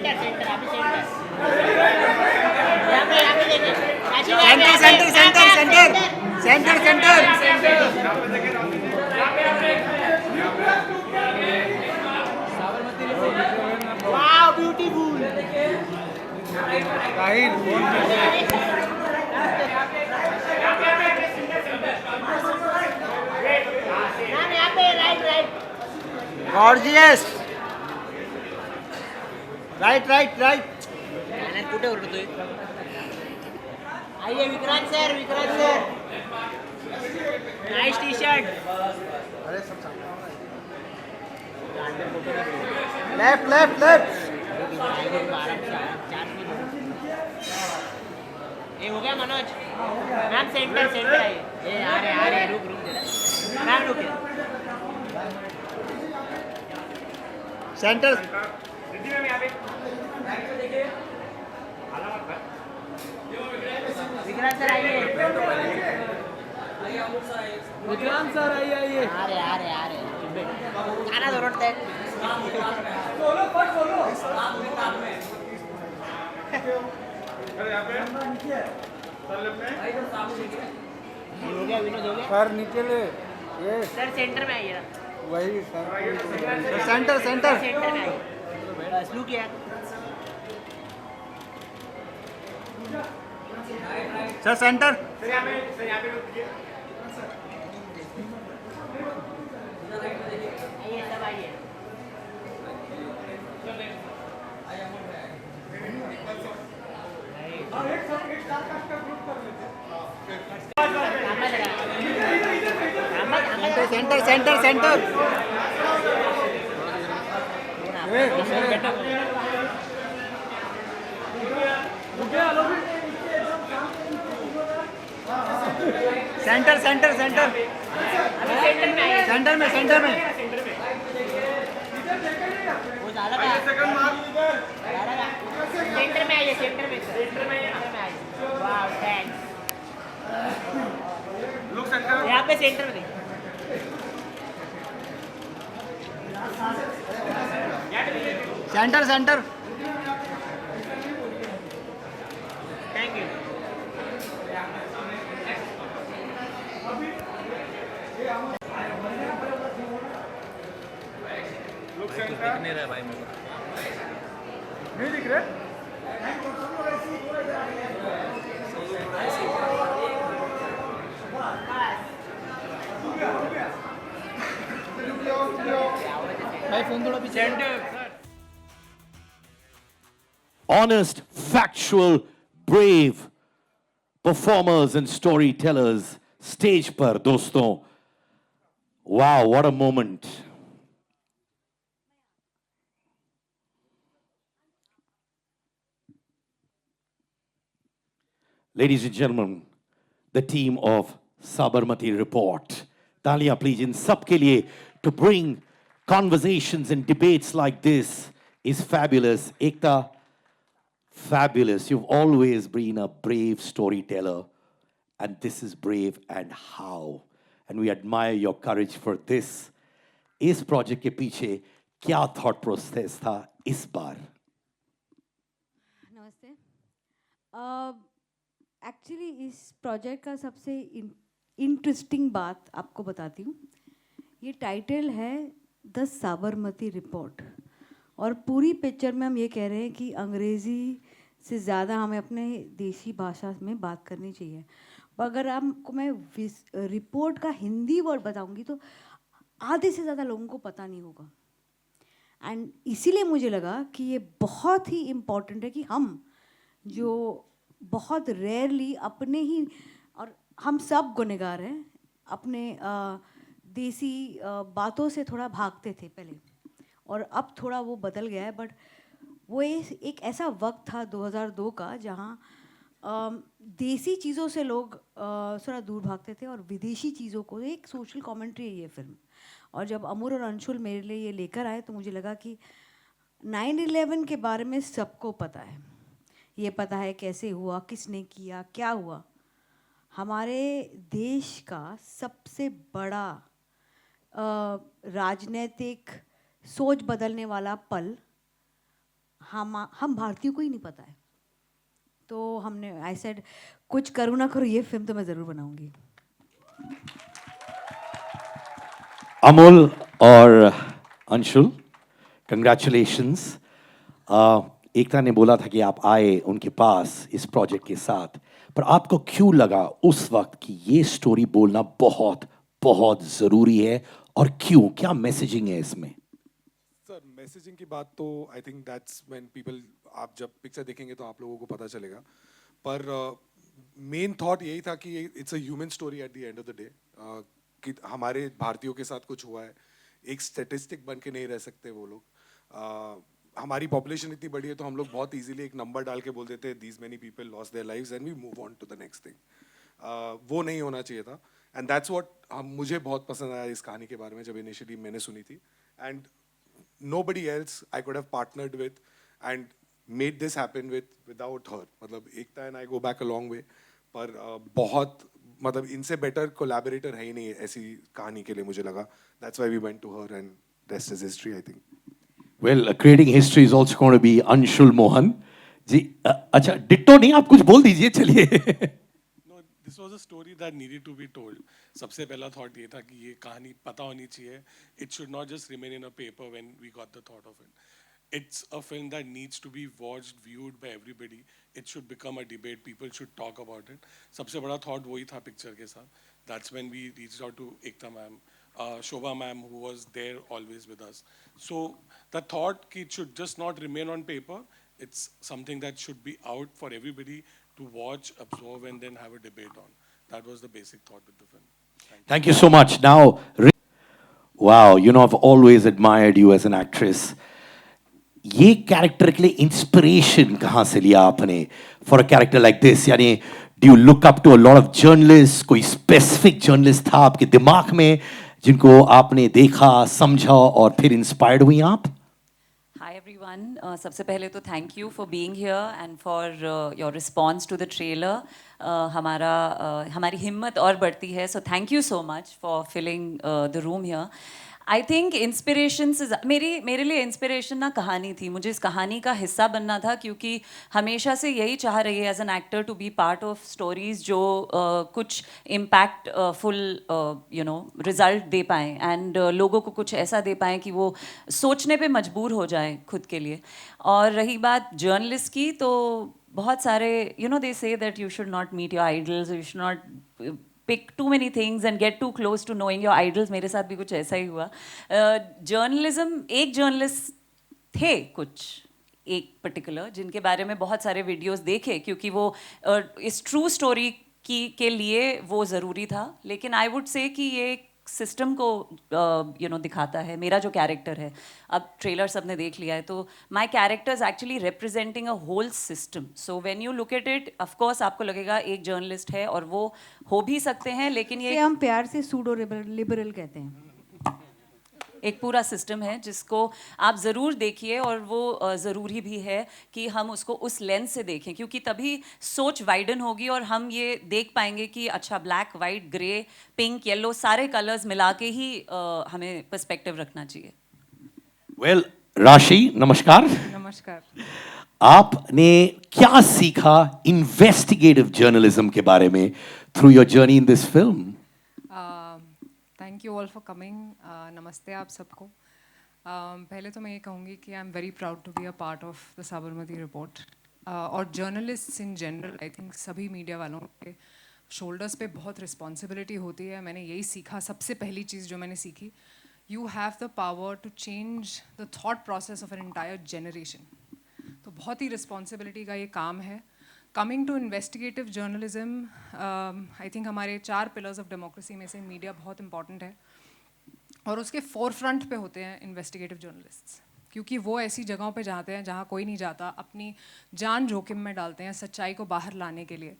Centre centre अभी यहाँ पे देखिए centre centre centre centre centre centre wow beautiful यहाँ पे right right gorgeous right right right कुठे ओरडतोय आइए Vikrant sir nice T shirt left left left ये हो गया मनोज मैम सेंटर सेंटर आइए ये आ रहे रुक जरा मैम रुकिए सेंटर विक्रांत सर आइए विक्रांत सर आइए आ रहे गाना दोरडताय हो गया विनोद हो गया सर नीचे ले ये सर सेंटर में आइए वही सर सेंटर सेंटर सेंटर में आइए बस लुक किया सर सेंटर आइए सब आइए centre centre centre centre centre centre centre में वो ज़्यादा का सेंटर में आइए सेंटर में आइए वाह थैंक्स यहाँ पे सेंटर में देखिए सेंटर सेंटर थैंक यू दिख नहीं रहा भाई मेरे को नहीं दिख रहे भाई फोन थोड़ा पीछे honest, factual, brave performers and storytellers stage पर दोस्तों wow what a moment ladies and gentlemen the team of Sabarmati Report तालियां please इन सब के लिए to bring conversations and debates like this is fabulous Ekta fabulous. You've always been a brave storyteller, and this is brave and how. And we admire your courage for this. इस project के पीछे क्या thought process था इस बार? नमस्ते। Actually इस project का सबसे इंटरेस्टिंग बात आपको बताती हूँ। ये टाइटल है द साबरमती रिपोर्ट और पूरी पिक्चर में हम ये कह रहे हैं कि अंग्रेज़ी से ज़्यादा हमें अपने देशी भाषा में बात करनी चाहिए। पर अगर आपको मैं रिपोर्ट का हिंदी वर्ड बताऊंगी तो आधे से ज़्यादा लोगों को पता नहीं होगा। एंड इसीलिए मुझे लगा कि ये बहुत ही इम्पॉर्टेंट है कि हम जो बहुत रेयरली अपने ही और हम सब गुनहगार हैं अपने देसी बातों से थोड़ा भागते थे पहले और अब थोड़ा वो बदल गया है। बट वो एक ऐसा वक्त था 2002 का जहाँ देसी चीज़ों से लोग थोड़ा दूर भागते थे और विदेशी चीज़ों को एक सोशल कमेंट्री है ये फिल्म। और जब अमूर और अंशुल मेरे लिए ये लेकर आए तो मुझे लगा कि 9/11 के बारे में सबको पता है, ये पता है कैसे हुआ, किसने किया, क्या हुआ। हमारे देश का सबसे बड़ा राजनीतिक सोच बदलने वाला पल हम भारतीयों को ही नहीं पता है। तो हमने आई सेड कुछ करूँ ना करूँ, ये फिल्म तो मैं ज़रूर बनाऊंगी। अमोल और अंशुल, कंग्रेचुलेशंस। एकता ने बोला था कि आप आए उनके पास इस प्रोजेक्ट के साथ, पर आपको क्यों लगा उस वक्त कि ये स्टोरी बोलना बहुत बहुत ज़रूरी है, और क्यों, क्या मैसेजिंग है इसमें? सर मैसेजिंग की बात तो I think that's when people, आप जब पिक्चर देखेंगे तो आप लोगों को पता चलेगा। पर मेन थॉट यही था कि it's a human story at the end of the day, कि हमारे भारतीयों के साथ कुछ हुआ है। एक स्टैटिस्टिक बन के नहीं रह सकते वो लोग। हमारी पॉपुलेशन इतनी बड़ी है तो हम लोग बहुत इजीली एक नंबर डाल के बोल देते हैं these many people lost their lives and we move on to the next thing. वो नहीं होना चाहिए था, एंड दैट्स व्हाट मुझे बहुत पसंद आया इस कहानी के बारे में जब इनिशियली मैंने सुनी थी। And nobody else I could have partnered with and made this happen without her. मतलब एकता and I go back a long way, पर बहुत मतलब इनसे better collaborator है ही नहीं ऐसी कहानी के लिए मुझे लगा। That's why we went to her and rest is history, I think. Well, creating history is also going to be Anshul Mohan जी। अच्छा, डिट्टो नहीं, आप कुछ बोल दीजिए, चलिए। No, this was a story that needed to be told. सबसे पहला thought ये था कि ये कहानी पता होनी चाहिए. It should not just remain in a paper when we got the thought of it. It's a film that needs to be watched, viewed by everybody. It should become a debate. People should talk about it. सबसे बड़ा thought वही था picture के साथ. That's when we reached out to Ekta ma'am, Shobha ma'am, who was there always with us. So the thought कि it should just not remain on paper. It's something that should be out for everybody to watch, absorb, and then have a debate on. That was the basic thought with the film. Thank you so much. Now, wow, you know, I've always admired you as an actress. ये character के लिए inspiration कहाँ से लिया आपने for a character like this? यानी do you look up to a lot of journalist? कोई specific journalist था आपके दिमाग में जिनको आपने देखा, समझा और फिर इंस्पायर्ड हुई आप? Hi everyone. सबसे पहले तो thank you for being here and for your response to the trailer. हमारी हिम्मत और बढ़ती है. So thank you so much for filling the room here. I think inspiration से मेरे लिए inspiration ना कहानी थी. मुझे इस कहानी का हिस्सा बनना था क्योंकि हमेशा से यही चाह रही है as an actor to be part of stories जो कुछ impactful result दे पाएँ and लोगों को कुछ ऐसा दे पाएँ कि वो सोचने पे मजबूर हो जाएं खुद के लिए. और रही बात जर्नलिस्ट की, तो बहुत सारे they say that you should not meet your idols, you should not pick too many things and get too close to knowing your idols. मेरे साथ भी कुछ ऐसा ही हुआ. जर्नलिज्म, एक जर्नलिस्ट थे कुछ एक पर्टिकुलर जिनके बारे में बहुत सारे वीडियोस देखे क्योंकि वो इस ट्रू स्टोरी के लिए वो ज़रूरी था. लेकिन आई वुड से कि ये सिस्टम को दिखाता है. मेरा जो कैरेक्टर है, अब ट्रेलर सबने देख लिया है, तो my character is actually representing a whole system. So when you look at it, of course आपको लगेगा एक जर्नलिस्ट है और वो हो भी सकते हैं, लेकिन ये हम प्यार से सूडो लिबरल कहते हैं. एक पूरा सिस्टम है जिसको आप ज़रूर देखिए और वो ज़रूरी भी है कि हम उसको उस लेंस से देखें क्योंकि तभी सोच वाइडन होगी और हम ये देख पाएंगे कि अच्छा black, white, grey, pink, yellow सारे कलर्स मिला के ही हमें पर्सपेक्टिव रखना चाहिए. वेल, राशि नमस्कार. नमस्कार. आपने क्या सीखा इन्वेस्टिगेटिव जर्नलिज्म के बारे में through your journey in this film? Thank you all for coming. नमस्ते आप सबको. पहले तो मैं ये कहूँगी कि I am very proud to be a part of the Sabarmati report. और journalists in general, I think सभी मीडिया वालों के शोल्डर्स पे बहुत रिस्पॉन्सिबिलिटी होती है. मैंने यही सीखा. सबसे पहली चीज़ जो मैंने सीखी, you have the power to change the thought process of an entire generation. तो बहुत ही रिस्पॉन्सिबिलिटी का ये काम है. Coming to investigative journalism, I think हमारे 4 पिलर्स ऑफ डेमोक्रेसी में से मीडिया बहुत इंपॉर्टेंट है और उसके फोर फ्रंट पे होते हैं इन्वेस्टिगेटिव जर्नलिस्ट्स क्योंकि वो ऐसी जगहों पे जाते हैं जहाँ कोई नहीं जाता, अपनी जान जोखिम में डालते हैं सच्चाई को बाहर लाने के लिए.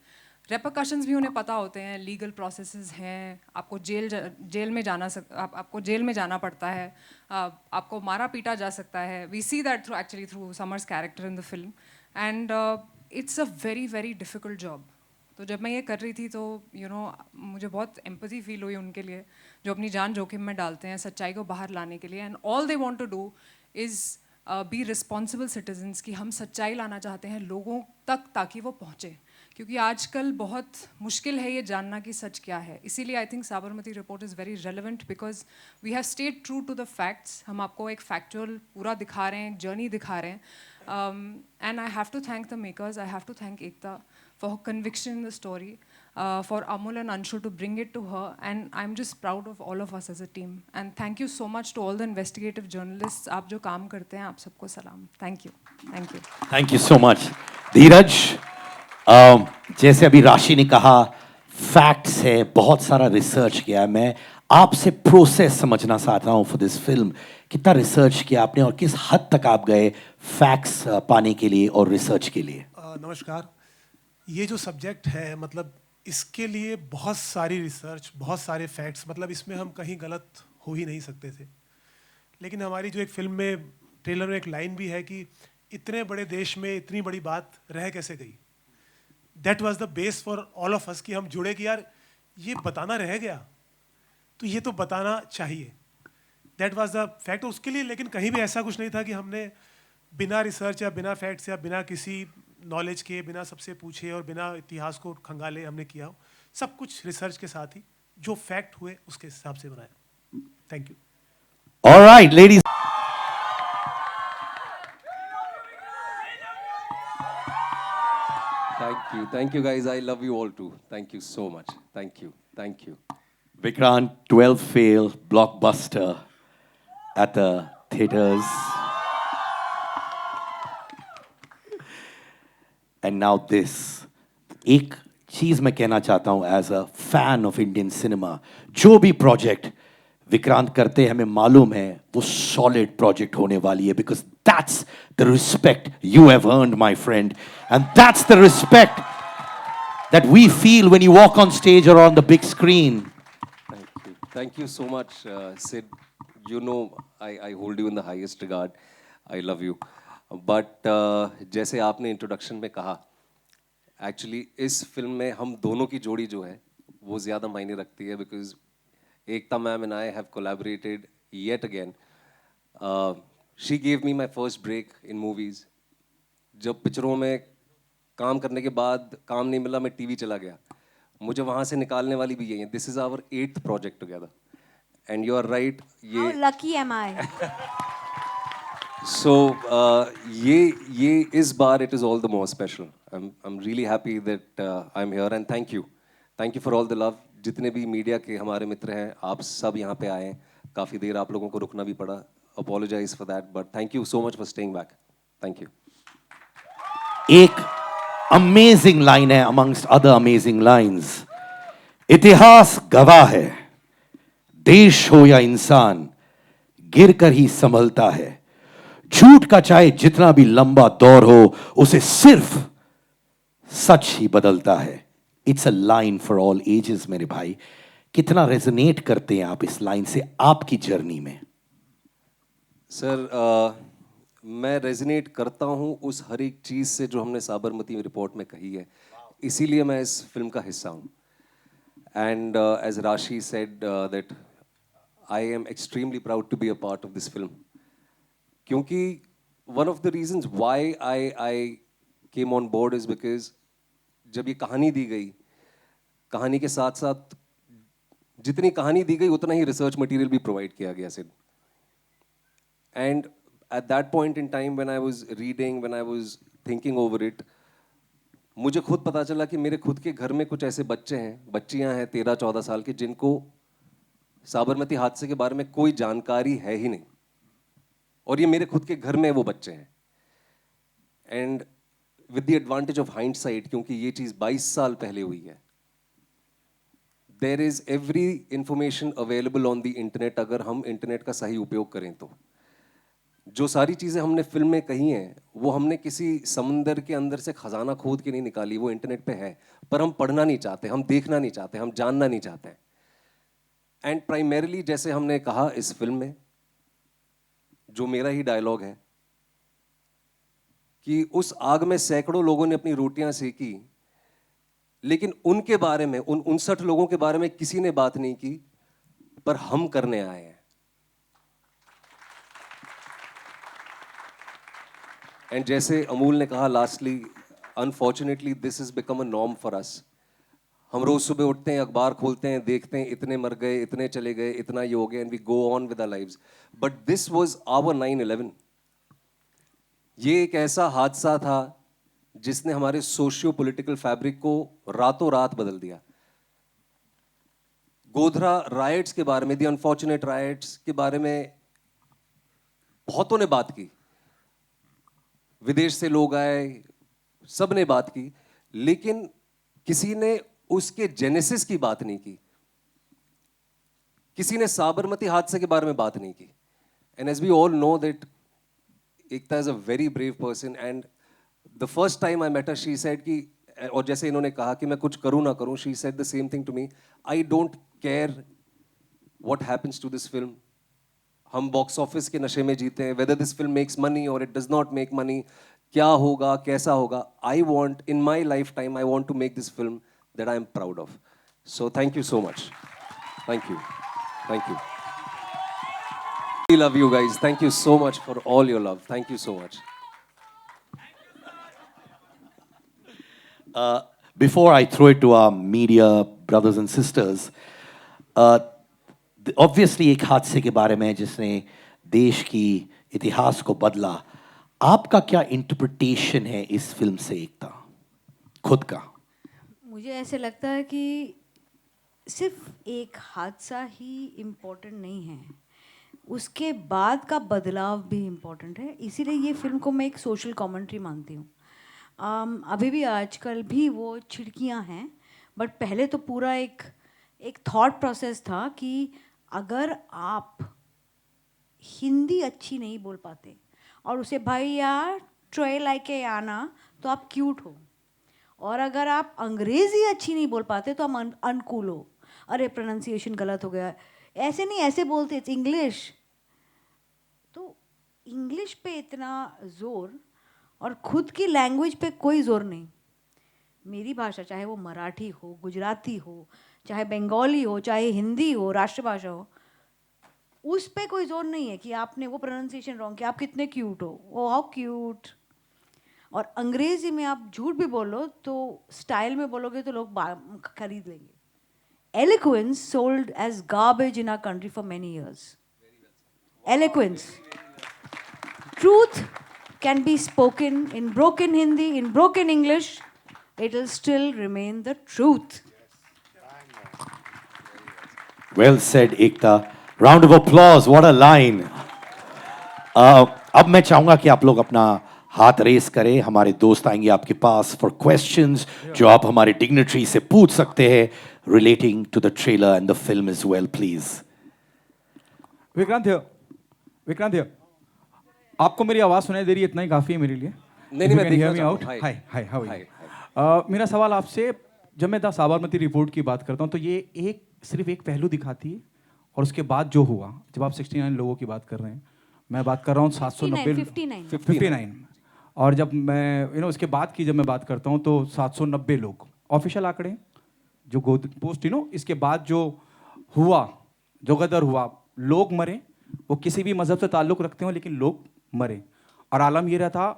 रेपरकशंस भी उन्हें पता होते हैं, लीगल प्रोसेसेस हैं, आपको जेल में आपको जेल में जाना पड़ता है, आपको मारा पीटा जा सकता है. We see that through Samar's character in the film and it's a very very difficult job. तो जब मैं ये कर रही थी तो मुझे बहुत एम्पैथी फील हुई उनके लिए जो अपनी जान जोखिम में डालते हैं सच्चाई को बाहर लाने के लिए. And all they want to do is be responsible citizens कि हम सच्चाई लाना चाहते हैं लोगों तक ताकि वो पहुँचे, क्योंकि आजकल बहुत मुश्किल है ये जानना कि सच क्या है. इसीलिए I think Sabarmati report is very relevant because we have stayed true to the facts. हम आपको एक फैक्चुअल पूरा दिखा रहे हैं, जर्नी दिखा रहे हैं. And I have to thank the makers, I have to thank Ekta for her conviction in the story, for Amul and Anshu to bring it to her, and I'm just proud of all of us as a team. And thank you so much to all the investigative journalists. आप जो काम करते हैं, आप सबको सलाम. Thank you. Thank you. Thank you so much. धीरज, जैसे अभी राशि ने कहा, फैक्ट्स है, बहुत सारा रिसर्च किया है. मैं आपसे प्रोसेस समझना चाहता हूँ फॉर दिस फिल्म. कितना रिसर्च किया आपने और किस हद तक आप गए फैक्ट्स पाने के लिए और रिसर्च के लिए? नमस्कार. ये जो सब्जेक्ट है, मतलब इसके लिए बहुत सारी रिसर्च, बहुत सारे फैक्ट्स, मतलब इसमें हम कहीं गलत हो ही नहीं सकते थे. लेकिन हमारी जो एक फिल्म में, ट्रेलर में एक लाइन भी है कि इतने बड़े देश में इतनी बड़ी बात रह कैसे गई. That was the base for all of us कि हम जुड़े कि यार ये बताना रह गया, तो ये तो बताना चाहिए. दैट वाज द फैक्ट उसके लिए. लेकिन कहीं भी ऐसा कुछ नहीं था कि हमने बिना रिसर्च या बिना फैक्ट्स या बिना किसी नॉलेज के, बिना सबसे पूछे और बिना इतिहास को खंगाले हमने किया हो. सब कुछ रिसर्च के साथ ही जो फैक्ट हुए उसके हिसाब से बनाया. Thank you. Alright ladies. Thank you guys. I love you all too. Thank you so much. Thank you. Vikrant, 12 fail blockbuster at the theaters. And now this. एक चीज मैं कहना चाहता हूं as a fan of Indian cinema, जो भी project Vikrant करते हैं हमें मालूम है वो सॉलिड प्रोजेक्ट होने वाली है, because that's the respect you have earned my friend, and that's the respect that we feel when you walk on stage और on the big screen. Thank you so much, Sid. You know, I hold you in the highest regard. I love you. But जैसे आपने introduction में कहा, actually इस film में हम दोनों की जोड़ी जो है वो ज़्यादा मायने रखती है, because Ekta ma'am and I have collaborated yet again. She gave me my first break in movies. जब पिक्चरों में काम करने के बाद काम नहीं मिला, मैं टीवी चला गया. मुझे वहाँ से निकालने वाली भी यही है. This is our 8th project together, and you are right. ये लकी एम आई. So ये इस बार it is all the more special. I'm really happy that I'm here, and thank you for all the love. जितने भी media के हमारे मित्र हैं, आप सब यहाँ पे आए हैं. काफ़ी देर आप लोगों को रुकना भी पड़ा. Apologize for that, but thank you so much for staying back. Thank you. एक अमेजिंग लाइन है amongst other amazing lines. इतिहास गवाह है, देश हो या इंसान गिर कर ही संभलता है. झूठ का चाहे जितना भी लंबा दौर हो, उसे सिर्फ सच ही बदलता है. It's a line for all ages. मेरे भाई, कितना रेजोनेट करते हैं आप इस लाइन से आपकी जर्नी में? सर, मैं रेजोनेट करता हूँ उस हर एक चीज़ से जो हमने साबरमती रिपोर्ट में कही है. इसीलिए मैं इस फिल्म का हिस्सा हूँ. And as Rashi said that I am extremely proud to be a part of this film, क्योंकि one of the reasons why I came on board is because जब ये कहानी दी गई, कहानी के साथ साथ जितनी कहानी दी गई उतना ही रिसर्च मटेरियल भी प्रोवाइड किया गया सिर्फ. And at that point in time when I was reading, when I was thinking over it, मुझे खुद पता चला कि मेरे खुद के घर में कुछ ऐसे बच्चे हैं, बच्चियां हैं 13-14 साल के, जिनको साबरमती हादसे के बारे में कोई जानकारी है ही नहीं, और ये मेरे खुद के घर में वो बच्चे हैं. And with the advantage of hindsight, क्योंकि ये चीज़ 22 साल पहले हुई है, there is every information available on the internet. अगर हम इंटरनेट का सही उपयोग करें तो जो सारी चीज़ें हमने फिल्म में कही हैं वो हमने किसी समंदर के अंदर से खजाना खोद के नहीं निकाली. वो इंटरनेट पे है, पर हम पढ़ना नहीं चाहते, हम देखना नहीं चाहते, हम जानना नहीं चाहते. एंड प्राइमरीली, जैसे हमने कहा इस फिल्म में, जो मेरा ही डायलॉग है कि उस आग में सैकड़ों लोगों ने अपनी रोटियां सेकी, लेकिन उनके बारे में, उन 59 लोगों के बारे में किसी ने बात नहीं की, पर हम करने आए हैं. एंड जैसे अमूल ने कहा lastly, unfortunately this is become a norm for us. हम रोज सुबह उठते हैं, अखबार खोलते हैं, देखते हैं इतने मर गए, इतने चले गए, इतना ये हो गया, and we go on with our lives. But this was our 9/11. ये एक ऐसा हादसा था जिसने हमारे सोशियो पॉलिटिकल फैब्रिक को रातों रात बदल दिया. गोधरा राइट्स के बारे में, द अनफॉर्चुनेट राइट्स के बारे में बहुतों ने बात की, विदेश से लोग आए, सब ने बात की, लेकिन किसी ने उसके जेनेसिस की बात नहीं की. किसी ने साबरमती हादसे के बारे में बात नहीं की. And as we all know that Ekta is a very brave person, and the first time I met her she said कि, और जैसे इन्होंने कहा कि मैं कुछ करूं ना करूं, she said the same thing to me. I don't care what happens to this film. हम बॉक्स ऑफिस के नशे में जीते हैं, whether this film makes money और it does not make money, क्या होगा कैसा होगा. I want in my lifetime, I want to make this film that I am proud of. So thank you so much. Thank you. Thank you. I love you guys. Thank you so much for all your love. Thank you so much. Before I throw it to our media brothers and sisters, obviously एक हादसे के बारे में जिसने देश की इतिहास को बदला, आपका क्या इंटरप्रिटेशन है इस फिल्म से एकता, खुद का? मुझे ऐसे लगता है कि सिर्फ एक हादसा ही इम्पोर्टेंट नहीं है, उसके बाद का बदलाव भी इम्पोर्टेंट है. इसीलिए ये फिल्म को मैं एक सोशल कमेंट्री मानती हूँ. अभी भी आजकल भी वो छिड़कियाँ हैं, बट पहले तो पूरा एक थॉट प्रोसेस था कि अगर आप हिंदी अच्छी नहीं बोल पाते और उसे भाई यार ट्रे लाके आना तो आप क्यूट हो, और अगर आप अंग्रेज़ी अच्छी नहीं बोल पाते तो हम अनकूल हो. अरे प्रोनाउंसिएशन गलत हो गया, ऐसे नहीं ऐसे बोलते, इट्स इंग्लिश. तो इंग्लिश पे इतना ज़ोर और खुद की लैंग्वेज पे कोई ज़ोर नहीं. मेरी भाषा, चाहे वो मराठी हो, गुजराती हो, चाहे बंगाली हो, चाहे हिंदी हो, राष्ट्रभाषा हो, उस पे कोई ज़ोर नहीं है कि आपने वो प्रोनाउंसिएशन रॉन्ग किया, आप कितने क्यूट हो, ओ हाउ क्यूट. और अंग्रेज़ी में आप झूठ भी बोलो तो स्टाइल में बोलोगे तो लोग खरीद लेंगे. Eloquence sold as garbage in our country for many years. Eloquence. Truth can be spoken in broken Hindi, in broken English. It will still remain the truth. Well said, Ekta. Round of applause. What a line. अब मैं चाहूंगा कि आप लोग अपना हाथ race करें. हमारे दोस्त आएंगे आपके पास फॉर क्वेश्चंस जो आप हमारे डिग्नेटरी से पूछ सकते हैं relating to the trailer and the film as well, please. Vikrant here. Vikrant here. आपको मेरी आवाज सुनाई दे रही है, इतना ही काफी है मेरे लिए. नहीं, मैं देखना चाहता हूं. हाय, हाउ आर यू? मेरा सवाल आपसे, जब मैं द साबरमती रिपोर्ट की बात करता हूं तो ये सिर्फ एक पहलू दिखाती है, और उसके बाद जो हुआ, जब आप 69 लोगों की बात कर रहे हैं, मैं बात कर रहा हूँ 790 और जब मैं उसके बाद की जब मैं बात करता हूँ तो 790 लोग ऑफिशियल आंकड़े जो पोस्ट इसके बाद जो हुआ, जो गदर हुआ, लोग मरे, वो किसी भी मजहब से ताल्लुक रखते हो लेकिन लोग मरे. और आलम ये रहा था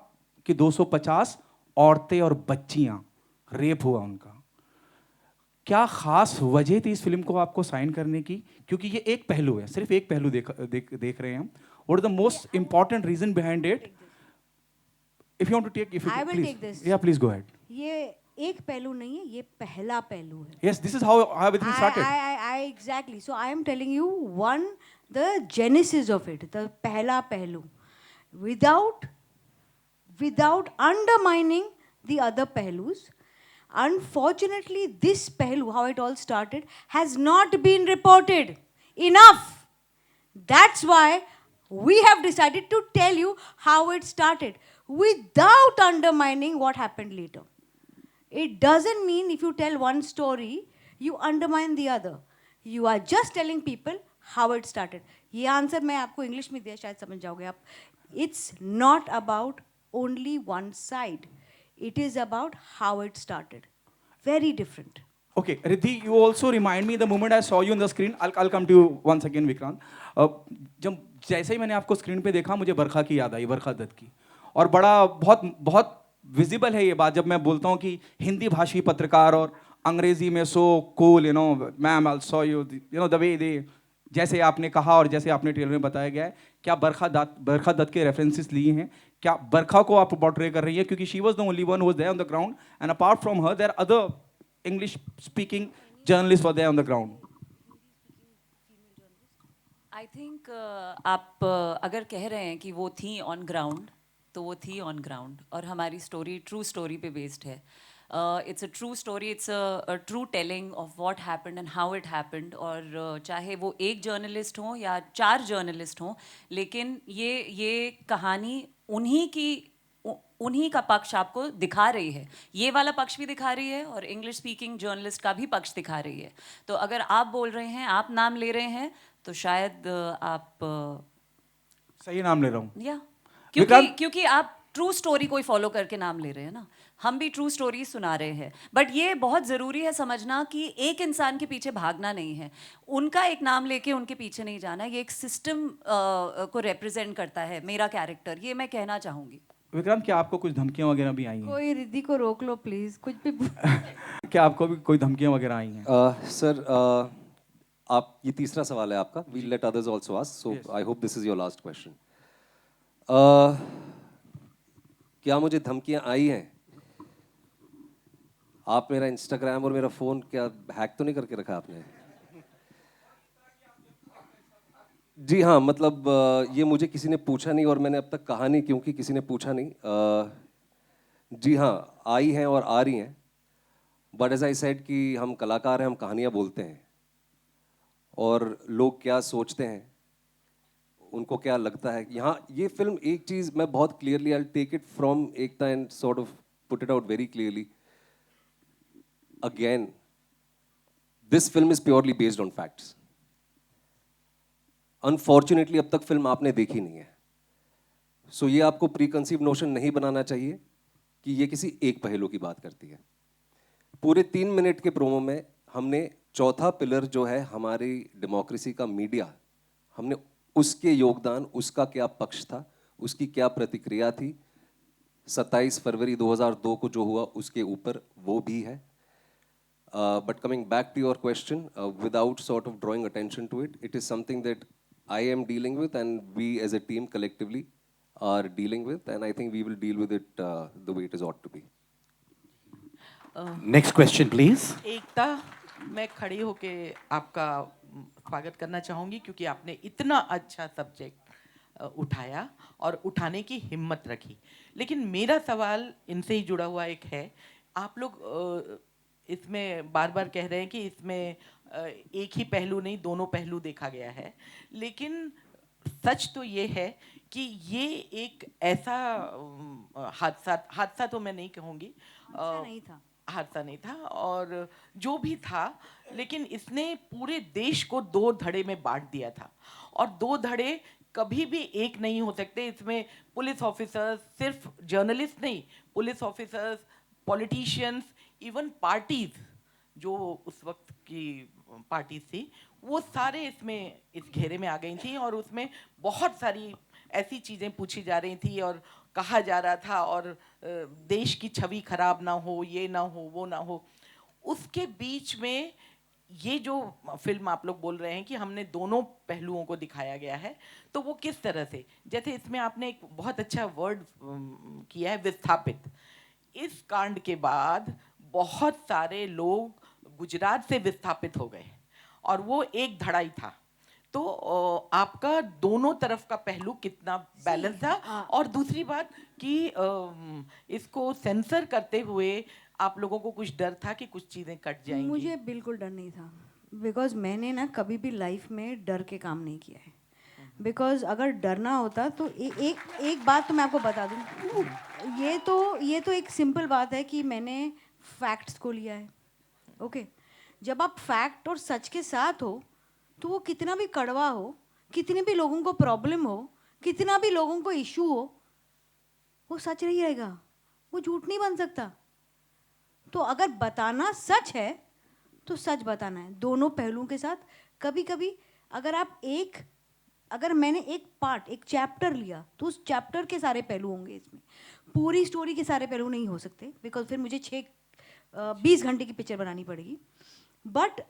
कि 250 औरतें और बच्चियां रेप हुआ उनका. क्या खास वजह थी इस फिल्म को आपको साइन करने की? क्योंकि ये एक पहलू है, सिर्फ एक पहलू देख रहे हैं हम. What is the most important reason behind it? If you want to take, I will take this. Yeah, please go ahead. ये एक पहलू नहीं है, ये पहला पहलू है. Yes, this is how everything started. I exactly. So I am telling you the genesis of it, the पहला पहलू, without undermining the other pehlus. Unfortunately, this pehlu, how it all started, has not been reported enough. That's why we have decided to tell you how it started without undermining what happened later. It doesn't mean if you tell one story, you undermine the other. You are just telling people how it started. ये answer मैं आपको English में दिया, शायद समझ जाओगे आप. It's not about only one side. It is about how it started. Very different. Okay, Riddhi, you also remind me the moment I saw you on the screen. I'll come to you once again, Vikrant. जब जैसे ही मैंने आपको screen पे देखा, मुझे बरखा की याद आई, बरखा दत्त की. और बड़ा बहुत बहुत विजिबल है ये बात जब मैं बोलता हूँ कि हिंदी भाषी पत्रकार और अंग्रेजी में so cool, ma'am I saw you, the way they, जैसे आपने कहा और जैसे आपने ट्रेलर में बताया गया है, क्या बरखा दत्त के रेफरेंसेस लिए हैं? क्या बरखा को आप पोर्ट्रे कर रही है? क्योंकि she was the only one who was there on the ground, and apart from her their other English speaking journalist were there on the ground. I think आप अगर कह रहे हैं कि वो थी ऑन ग्राउंड, तो वो थी ऑन ग्राउंड, और हमारी स्टोरी ट्रू स्टोरी पे बेस्ड है. It's a true story, it's a true telling of what happened and how it happened. और चाहे वो एक जर्नलिस्ट हो या 4 जर्नलिस्ट हों, लेकिन ये कहानी उन्हीं का पक्ष आपको दिखा रही है. ये वाला पक्ष भी दिखा रही है और इंग्लिश स्पीकिंग जर्नलिस्ट का भी पक्ष दिखा रही है. तो अगर आप बोल रहे हैं, आप नाम ले रहे हैं, तो शायद आप सही नाम ले रहा हूँ. या विक्रांत- क्योंकि आप ट्रू स्टोरी कोई फॉलो करके नाम ले रहे हैं ना. हम भी ट्रू स्टोरी सुना रहे हैं, बट ये बहुत ज़रूरी है समझना कि एक इंसान के पीछे भागना नहीं है, उनका एक नाम लेके उनके पीछे नहीं जाना. ये एक सिस्टम को रिप्रेजेंट करता है मेरा कैरेक्टर, ये मैं कहना चाहूँगी. विक्रांत, क्या आपको कुछ धमकियां वगैरह भी आई हैं? कोई रिद्धि को रोक लो प्लीज, कुछ भी क्या आपको भी कोई धमकियां वगैरह आई हैं? सर, आप ये तीसरा सवाल है आपका. We'll let others also ask, so I hope this is your last question. क्या मुझे धमकियां आई हैं? आप मेरा इंस्टाग्राम और मेरा फ़ोन क्या हैक तो नहीं करके रखा आपने? जी हाँ, मतलब ये मुझे किसी ने पूछा नहीं और मैंने अब तक कहा नहीं क्योंकि किसी ने पूछा नहीं. जी हाँ, आई हैं और आ रही हैं, बट एज आई सेड कि हम कलाकार हैं, हम कहानियाँ बोलते हैं, और लोग क्या सोचते हैं, उनको क्या लगता है. यहाँ ये फिल्म एक चीज़ मैं बहुत clearly, I take it from Ekta and sort of put it out very clearly. Again, this film is purely based on facts. Unfortunately, अब तक फिल्म आपने देखी नहीं है, सो ये आपको प्री कंसीव नोशन नहीं बनाना चाहिए कि ये किसी एक पहलू की बात करती है. पूरे 3 मिनट के प्रोमो में हमने चौथा पिलर जो है हमारी डेमोक्रेसी का, मीडिया, हमने उसके योगदान, उसका क्या पक्ष था, उसकी क्या प्रतिक्रिया थी, 27 फरवरी 2002 को जो हुआ उसके ऊपर वो भी है. But coming back to your question, without sort of drawing attention to it, it is something that I am dealing with, and we as a team collectively are dealing with, and I think we will deal with it the way it is ought to be. Next question, please. एकता, मैं खड़ी होके आपका स्वागत करना चाहूँगी क्योंकि आपने इतना अच्छा सब्जेक्ट उठाया और उठाने की हिम्मत रखी. लेकिन मेरा सवाल इनसे ही जुड़ा हुआ एक है. आप लोग इसमें बार बार कह रहे हैं कि इसमें एक ही पहलू नहीं, दोनों पहलू देखा गया है, लेकिन सच तो ये है कि ये एक ऐसा हादसा तो मैं नहीं कहूँगी, हादसा नहीं था और जो भी था, लेकिन इसने पूरे देश को 2 धड़े में बांट दिया था, और 2 धड़े कभी भी एक नहीं हो सकते. इसमें पुलिस ऑफिसर्स, सिर्फ जर्नलिस्ट नहीं, police officers, politicians, even parties, जो उस वक्त की पार्टीज थी, वो सारे इसमें इस घेरे में आ गई थी, और उसमें बहुत सारी ऐसी चीज़ें पूछी जा रही थी और कहा जा रहा था, और देश की छवि खराब ना हो, ये ना हो, वो ना हो. उसके बीच में ये जो फिल्म आप लोग बोल रहे हैं कि हमने दोनों पहलुओं को दिखाया गया है, तो वो किस तरह से, जैसे इसमें आपने एक बहुत अच्छा वर्ड किया है, विस्थापित. इस कांड के बाद बहुत सारे लोग गुजरात से विस्थापित हो गए और वो एक धड़ा ही था. तो आपका दोनों तरफ का पहलू कितना बैलेंस था. और दूसरी बात कि इसको सेंसर करते हुए आप लोगों को कुछ डर था कि कुछ चीज़ें कट जाएंगी? मुझे बिल्कुल डर नहीं था, बिकॉज मैंने ना कभी भी लाइफ में डर के काम नहीं किया है. बिकॉज अगर डरना होता तो एक बात तो मैं आपको बता दूँ, ये तो एक सिंपल बात है कि मैंने फैक्ट्स को लिया है. ओके, जब आप फैक्ट और सच के साथ हो तो वो कितना भी कड़वा हो, कितने भी लोगों को प्रॉब्लम हो, कितना भी लोगों को इशू हो, वो सच नहीं रहेगा, वो झूठ नहीं बन सकता. तो अगर बताना सच है तो सच बताना है, दोनों पहलुओं के साथ. कभी कभी अगर आप एक अगर मैंने एक पार्ट, एक चैप्टर लिया तो उस चैप्टर के सारे पहलू होंगे इसमें, पूरी स्टोरी के सारे पहलू नहीं हो सकते, बिकॉज फिर मुझे 20 घंटे की पिक्चर बनानी पड़ेगी. बट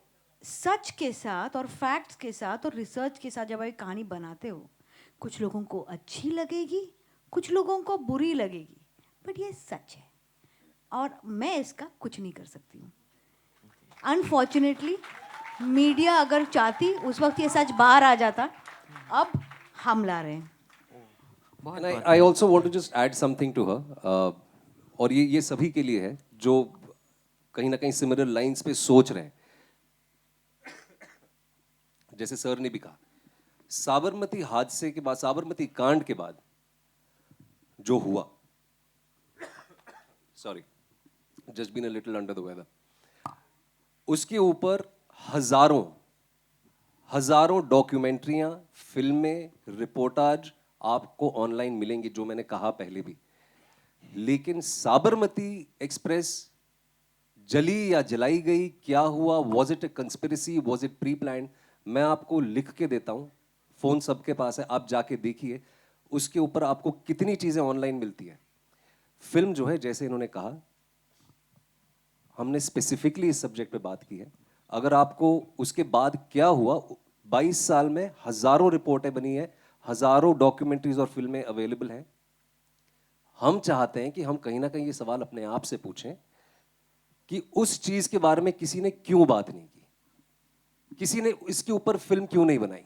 सच के साथ और फैक्ट्स के साथ और रिसर्च के साथ जब आप एक कहानी बनाते हो, कुछ लोगों को अच्छी लगेगी, कुछ लोगों को बुरी लगेगी, बट ये सच है और मैं इसका कुछ नहीं कर सकती हूँ. अनफॉर्चुनेटली मीडिया अगर चाहती उस वक्त ये सच बाहर आ जाता. अब हम ला रहे हैं. And I also want to just add something to her. और ये सभी के लिए है जो कहीं ना कहीं सिमिलर लाइंस पे सोच रहे हैं. जैसे सर ने भी कहा, साबरमती हादसे के बाद, साबरमती कांड के बाद जो हुआ, sorry, just been a little under the weather, उसके ऊपर हजारों डॉक्यूमेंट्रियां, फिल्में, रिपोर्टाज आपको ऑनलाइन मिलेंगी, जो मैंने कहा पहले भी. लेकिन साबरमती एक्सप्रेस जली या जलाई गई, क्या हुआ, was it A conspiracy, was it pre planned, मैं आपको लिख के देता हूं, फोन सबके पास है, आप जाके देखिए. उसके ऊपर आपको कितनी चीजें ऑनलाइन मिलती है. फिल्म जो है, जैसे इन्होंने कहा, हमने स्पेसिफिकली इस सब्जेक्ट पे बात की है. अगर आपको उसके बाद क्या हुआ, 22 साल में हजारों रिपोर्टें बनी है, हजारों डॉक्यूमेंट्रीज और फिल्में अवेलेबल हैं. हम चाहते हैं कि हम कहीं ना कहीं ये सवाल अपने आप से पूछें कि उस चीज के बारे में किसी ने क्यों बात नहीं की, किसी ने इसके ऊपर फिल्म क्यों नहीं बनाई,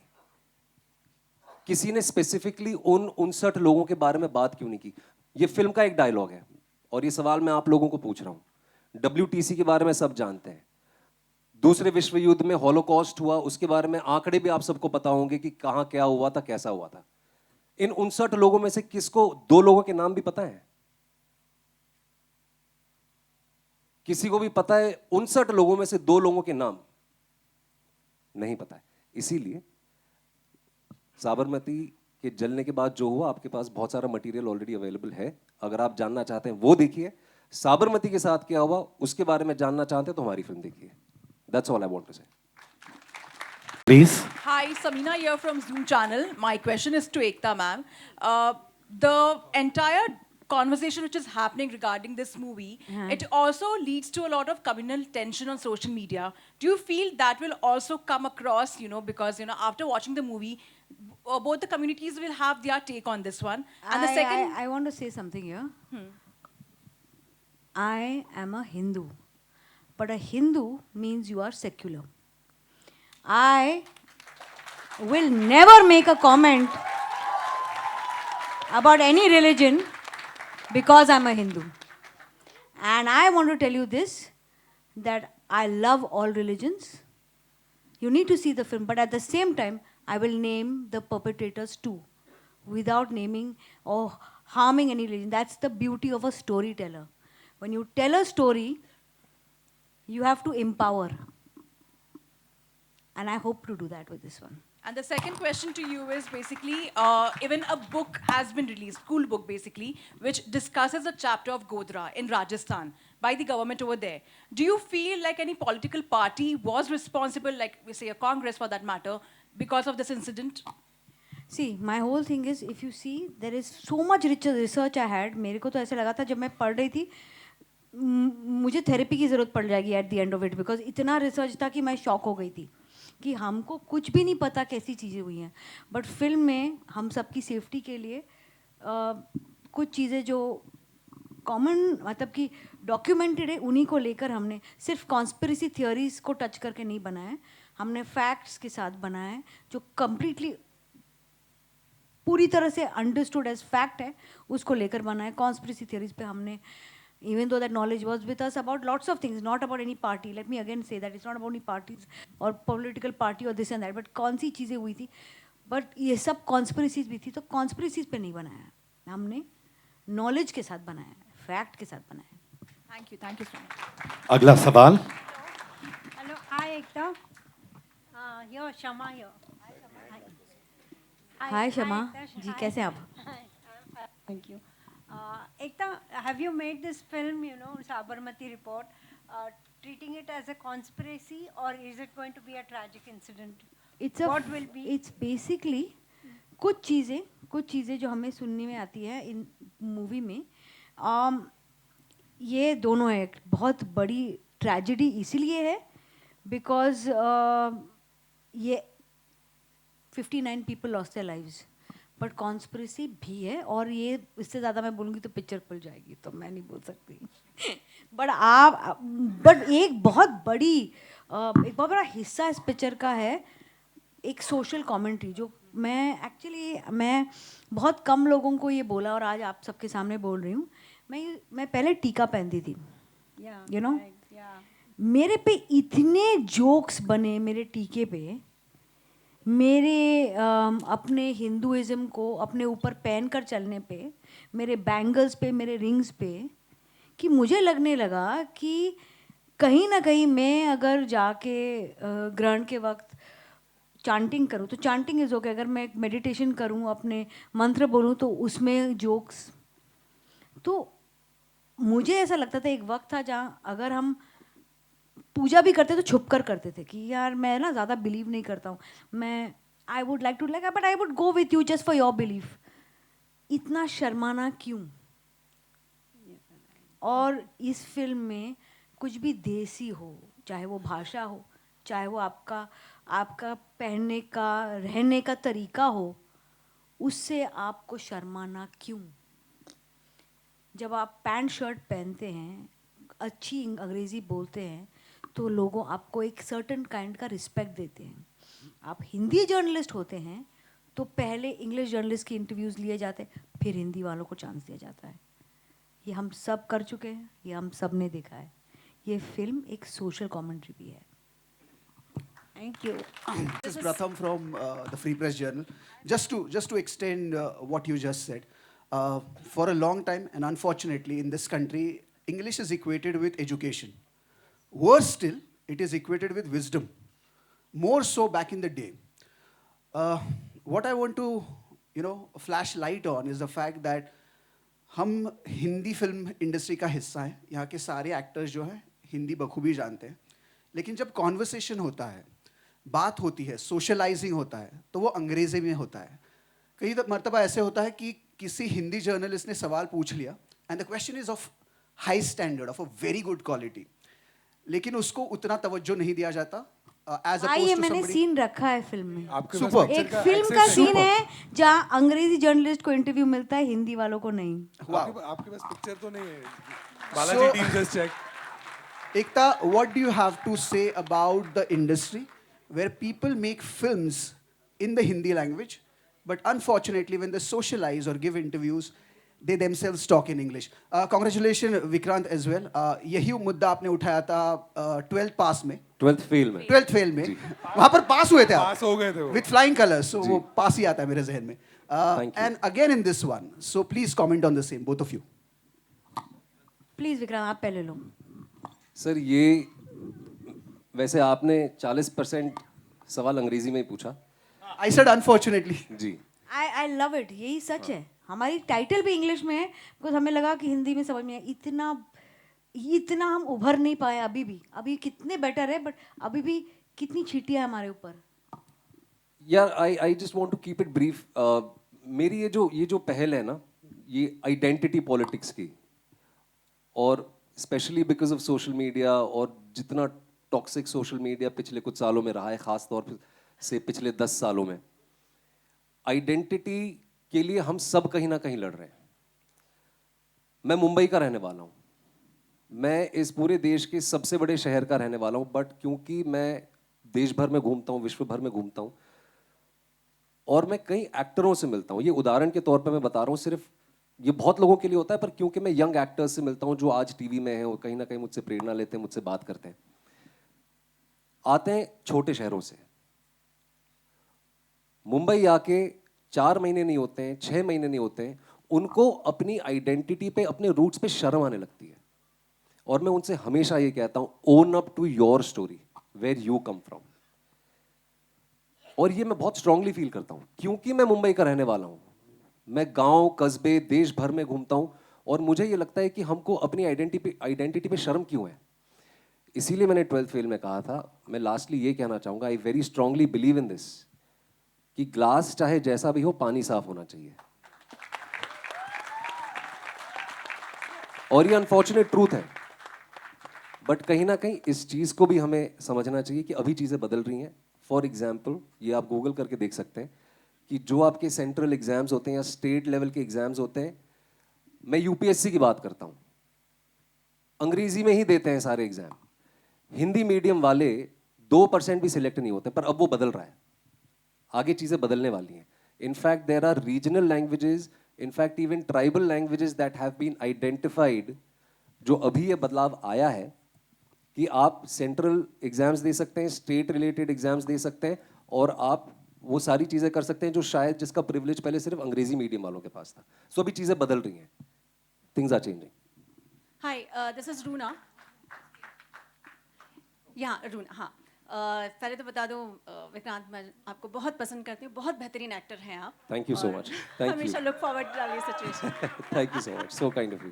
किसी ने स्पेसिफिकली उन 59 लोगों के बारे में बात क्यों नहीं की. ये फिल्म का एक डायलॉग है और ये सवाल मैं आप लोगों को पूछ रहा हूं. WTC के बारे में सब जानते हैं, दूसरे विश्व युद्ध में हॉलोकॉस्ट हुआ, उसके बारे में आंकड़े भी आप सबको पता होंगे कि कहां क्या हुआ था, कैसा हुआ था. इन 59 लोगों में से किसको 2 लोगों के नाम भी पता है? किसी को भी पता है 59 लोगों में से 2 लोगों के नाम नहीं पता है. इसीलिए साबरमती के जलने के बाद जो हुआ, आपके पास बहुत सारा मटेरियल ऑलरेडी अवेलेबल है. अगर आप जानना चाहते हैं वो देखिए. साबरमती के साथ क्या हुआ उसके बारे में जानना चाहते हैं तो हमारी फिल्म देखिए. That's all I want to say. Please. Hi, Samina here from Zoom channel. My question is to Ekta ma'am. The entire conversation which is happening regarding this movie, it also leads to a lot of communal tension on social media. Do you feel that will also come across, because, after watching the movie, both the communities will have their take on this one. And the second... I want to say something here. I am a Hindu. But a Hindu means you are secular. I will never make a comment about any religion because I'm a Hindu. And I want to tell you this, that I love all religions. You need to see the film, but at the same time, I will name the perpetrators too, without naming or harming any religion. That's the beauty of a storyteller. When you tell a story, you have to empower. And I hope to do that with this one. And the second question to you is basically, even a book has been released, school book basically, which discusses a chapter of Godhra in Rajasthan by the government over there. Do you feel like any political party was responsible, like we say a Congress for that matter, because of this incident? See, my whole thing is, if you see, there is so much research I had. मेरे को तो ऐसे लगा था जब मैं पढ़ रही थी, मुझे थेरेपी की ज़रूरत पड़ जाएगी at the end of it, because इतना रिसर्च था कि मैं शॉक हो गई थी कि हमको कुछ भी नहीं पता कैसी चीज़ें हुई हैं. बट फिल्म में हम सबकी सेफ्टी के लिए कुछ चीज़ें जो कॉमन मतलब कि डॉक्यूमेंटेड है, उन्हीं को लेकर हमने सिर्फ कॉन्स्पिरेसी थियोरीज को टच करके नहीं बनाया है. हमने फैक्ट्स के साथ बनाया है जो कम्प्लीटली पूरी तरह से अंडरस्टूड एज फैक्ट है, उसको लेकर बना है. कॉन्स्पिरेसी थियोरीज पे हमने, even though that knowledge was with us about lots of things, not about any party. Let me again say that it's not about any parties or political party or this and that, but कौन सी चीज़ें हुई थी, but ये सब conspiracies भी थी, तो conspiracies पे नहीं बनाया है, हमने knowledge के साथ बनाया है, fact के साथ बनाया है. Thank you so much. अगला सवाल. Hello, hi Ekta. Here, Shama here. Hi Shama जी, कैसे आप? Thank you. Ekta, have you made this film, Sabarmati Report, treating it as a conspiracy, or is it going to be a tragic incident? It's what will be? It's basically कुछ चीज़ें जो हमें सुनने में आती है इन मूवी में, ये दोनों है बहुत बड़ी ट्रेजेडी इसीलिए है बिकॉज ये 59 people lost their lives, but conspiracy भी है, और ये इससे ज़्यादा मैं बोलूँगी तो पिक्चर खुल जाएगी, तो मैं नहीं बोल सकती। बट एक बहुत बड़ा हिस्सा इस पिक्चर का है एक सोशल कमेंट्री, जो मैं बहुत कम लोगों को ये बोला और आज आप सबके सामने बोल रही हूँ। मैं पहले टीका पहनती थी, यू नो, मेरे पे इतने जोक्स बने मेरे टीके पे, मेरे अपने हिंदुइज्म को अपने ऊपर पहन कर चलने पे, मेरे बैंगल्स पे, मेरे रिंग्स पे, कि मुझे लगने लगा कि कहीं ना कहीं मैं अगर जाके ग्रहण के वक्त चांटिंग करूँ तो चांटिंग इज़ ओके, अगर मैं मेडिटेशन करूँ, अपने मंत्र बोलूँ तो उसमें जोक्स। तो मुझे ऐसा लगता था, एक वक्त था जहाँ अगर हम पूजा भी करते तो छुप कर करते थे कि यार मैं ना ज़्यादा बिलीव नहीं करता हूँ, मैं I would like to like but I would go with you just for your belief. इतना शर्माना क्यों? और इस फिल्म में कुछ भी देसी हो, चाहे वो भाषा हो, चाहे वो आपका पहनने का रहने का तरीका हो, उससे आपको शर्माना क्यों? जब आप पैंट शर्ट पहनते हैं, अच्छी अंग्रेज़ी बोलते हैं, तो लोगों आपको एक सर्टन काइंड का रिस्पेक्ट देते हैं। आप हिंदी जर्नलिस्ट होते हैं तो पहले इंग्लिश जर्नलिस्ट की इंटरव्यूज़ लिए जाते हैं, फिर हिंदी वालों को चांस दिया जाता है। ये हम सब कर चुके हैं, ये हम सब ने देखा है। ये फिल्म एक सोशल कमेंट्री भी है। Thank you. This is Pratham from the Free Press Journal. Just to extend what you just said, for a long time, and unfortunately in this country, English is equated with education. Worse still, it is equated with wisdom. More so back in the day. What I want to, flash light on is the fact that हम Hindi film industry का हिस्सा हैं। यहाँ के सारे actors जो हैं हिंदी बखूबी जानते हैं, लेकिन जब कॉन्वर्सेशन होता है, बात होती है, सोशलाइजिंग होता है, तो वो अंग्रेज़ी में होता है। कई मरतबा ऐसे होता है कि किसी हिंदी जर्नलिस्ट ने सवाल पूछ लिया and the question is of high standard, of a very good quality, लेकिन उसको उतना तवज्जो नहीं दिया जाता। आइए, मैंने सीन रखा है फिल्म में। सुपर। एक फिल्म का सीन है जहाँ अंग्रेजी जर्नलिस्ट को इंटरव्यू मिलता है, हिंदी वालों को नहीं। आपके पास पिक्चर तो नहीं है? Balaji team just check. Ekta, what do you have to say about the industry where people make films in the Hindi language, but unfortunately when they socialize or give interviews, they themselves talk in English? Congratulations Vikrant as well. यही मुद्दा आपने उठाया था 12th पास में। 12th fail में। 12th fail में। वहाँ पर पास हुए थे आप। पास हो गए थे वो। With flying colors, so वो पास ही आता है मेरे जहन में। And again in this one, so please comment on the same, both of you. Please Vikrant, आप पहले लो। सर, ये वैसे आपने 40% सवाल अंग्रेजी में ही पूछा। I said unfortunately. Ji. I love it, यही सच है। हमारी टाइटल भी इंग्लिश में है, बिकॉज हमें लगा कि हिंदी में समझ में आए। इतना हम उभर नहीं पाए अभी भी। अभी कितने बेटर है, बट अभी भी कितनी चींटियां हमारे ऊपर। यार, I just want to keep it brief. मेरी ये जो पहल है ना, ये आइडेंटिटी पॉलिटिक्स की, और specially because of social media, और जितना टॉक्सिक सोशल मीडिया पिछले कुछ सालों में रहा है, ख़ास तौर से पिछले 10 सालों में, आइडेंटिटी के लिए हम सब कहीं ना कहीं लड़ रहे हैं। मैं मुंबई का रहने वाला हूँ, मैं इस पूरे देश के सबसे बड़े शहर का रहने वाला हूँ, बट क्योंकि मैं देश भर में घूमता हूँ, विश्व भर में घूमता हूँ, और मैं कई एक्टरों से मिलता हूँ। ये उदाहरण के तौर पर मैं बता रहा हूँ, सिर्फ ये बहुत लोगों के लिए होता है, पर क्योंकि मैं यंग एक्टर्स से मिलता हूँ जो आज टीवी में हैं और कहीं ना कहीं मुझसे प्रेरणा लेते हैं, मुझसे बात करते हैं, आते हैं छोटे शहरों से। मुंबई आके 4 महीने नहीं होते हैं, 6 महीने नहीं होते हैं, उनको अपनी आइडेंटिटी पे, अपने रूट्स पे शर्म आने लगती है। और मैं उनसे हमेशा ये कहता हूं, own up to your story, where you come from. और ये मैं बहुत स्ट्रांगली फील करता हूं, क्योंकि मैं मुंबई का रहने वाला हूं। मैं गांव, कस्बे, देश भर में घूमता हूं, और मुझे ये लगता है कि हमको अपनी आइडेंटिटी पे शर्म क्यों है। इसीलिए मैंने 12th फेल में कहा था। मैं लास्टली ये कहना चाहूंगा, I very strongly believe in this, कि ग्लास चाहे जैसा भी हो, पानी साफ होना चाहिए। और ये अनफॉर्चुनेट ट्रूथ है, बट कहीं ना कहीं इस चीज़ को भी हमें समझना चाहिए कि अभी चीज़ें बदल रही हैं। फॉर एग्जाम्पल, ये आप गूगल करके देख सकते हैं कि जो आपके सेंट्रल एग्जाम्स होते हैं या स्टेट लेवल के एग्जाम्स होते हैं, मैं यूपीएससी की बात करता हूँ, अंग्रेजी में ही देते हैं सारे एग्जाम। हिंदी मीडियम वाले 2% भी सिलेक्ट नहीं होते, पर अब वो बदल रहा है, आगे चीज़ें बदलने वाली हैं। In fact there are regional languages, in fact even tribal languages that have been identified, जो अभी ये बदलाव आया है कि आप सेंट्रल एग्जाम्स दे सकते हैं, स्टेट रिलेटेड एग्जाम्स दे सकते हैं, और आप वो सारी चीज़ें कर सकते हैं जो शायद जिसका प्रिविलेज पहले सिर्फ अंग्रेजी मीडियम वालों के पास था। सो अभी चीज़ें बदल रही हैं, things are changing. Hi, this is Runa. यहाँ रूना, हाँ। पहले तो बता दूं, विक्रांत, मैं आपको बहुत पसंद करती हूँ, बहुत बेहतरीन एक्टर हैं आप। Thank you so much. Thank you. हमेशा लुक फॉरवर्ड टू ये situation. Thank you so much, so kind of you.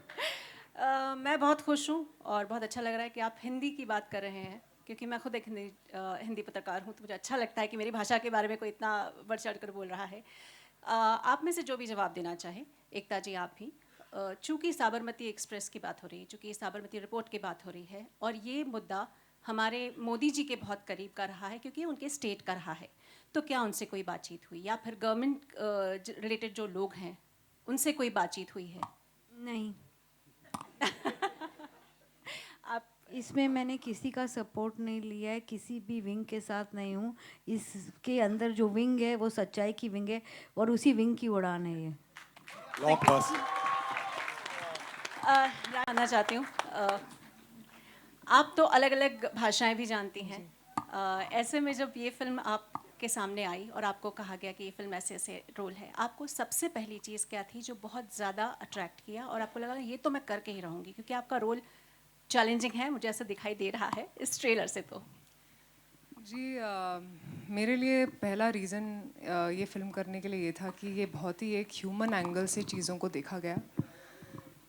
मैं बहुत खुश हूँ और बहुत अच्छा लग रहा है कि आप हिंदी की बात कर रहे हैं, क्योंकि मैं खुद एक हिंदी पत्रकार हूँ, तो मुझे अच्छा लगता है कि मेरी भाषा के बारे में कोई इतना बढ़ चढ़ कर बोल रहा है। आप में से जो भी जवाब देना चाहे, एकता जी आप भी, चूँकि साबरमती एक्सप्रेस की बात हो रही है, चूँकि साबरमती रिपोर्ट की बात हो रही है, और ये मुद्दा हमारे मोदी जी के बहुत करीब का रहा है, क्योंकि उनके स्टेट का रहा है, तो क्या उनसे कोई बातचीत हुई, या फिर गवर्नमेंट रिलेटेड जो लोग हैं उनसे कोई बातचीत हुई है? नहीं। आप इसमें मैंने किसी का सपोर्ट नहीं लिया है, किसी भी विंग के साथ नहीं हूँ। इसके अंदर जो विंग है वो सच्चाई की विंग है, और उसी विंग की उड़ान है ये। जानना चाहती हूँ, आप तो अलग अलग भाषाएं भी जानती हैं, ऐसे में जब ये फिल्म आपके सामने आई और आपको कहा गया कि ये फिल्म ऐसे ऐसे रोल है, आपको सबसे पहली चीज़ क्या थी जो बहुत ज़्यादा अट्रैक्ट किया और आपको लगा ये तो मैं करके ही रहूँगी, क्योंकि आपका रोल चैलेंजिंग है, मुझे ऐसा दिखाई दे रहा है इस ट्रेलर से? तो जी, मेरे लिए पहला रीज़न ये फिल्म करने के लिए ये था कि ये बहुत ही एक ह्यूमन एंगल से चीज़ों को देखा गया,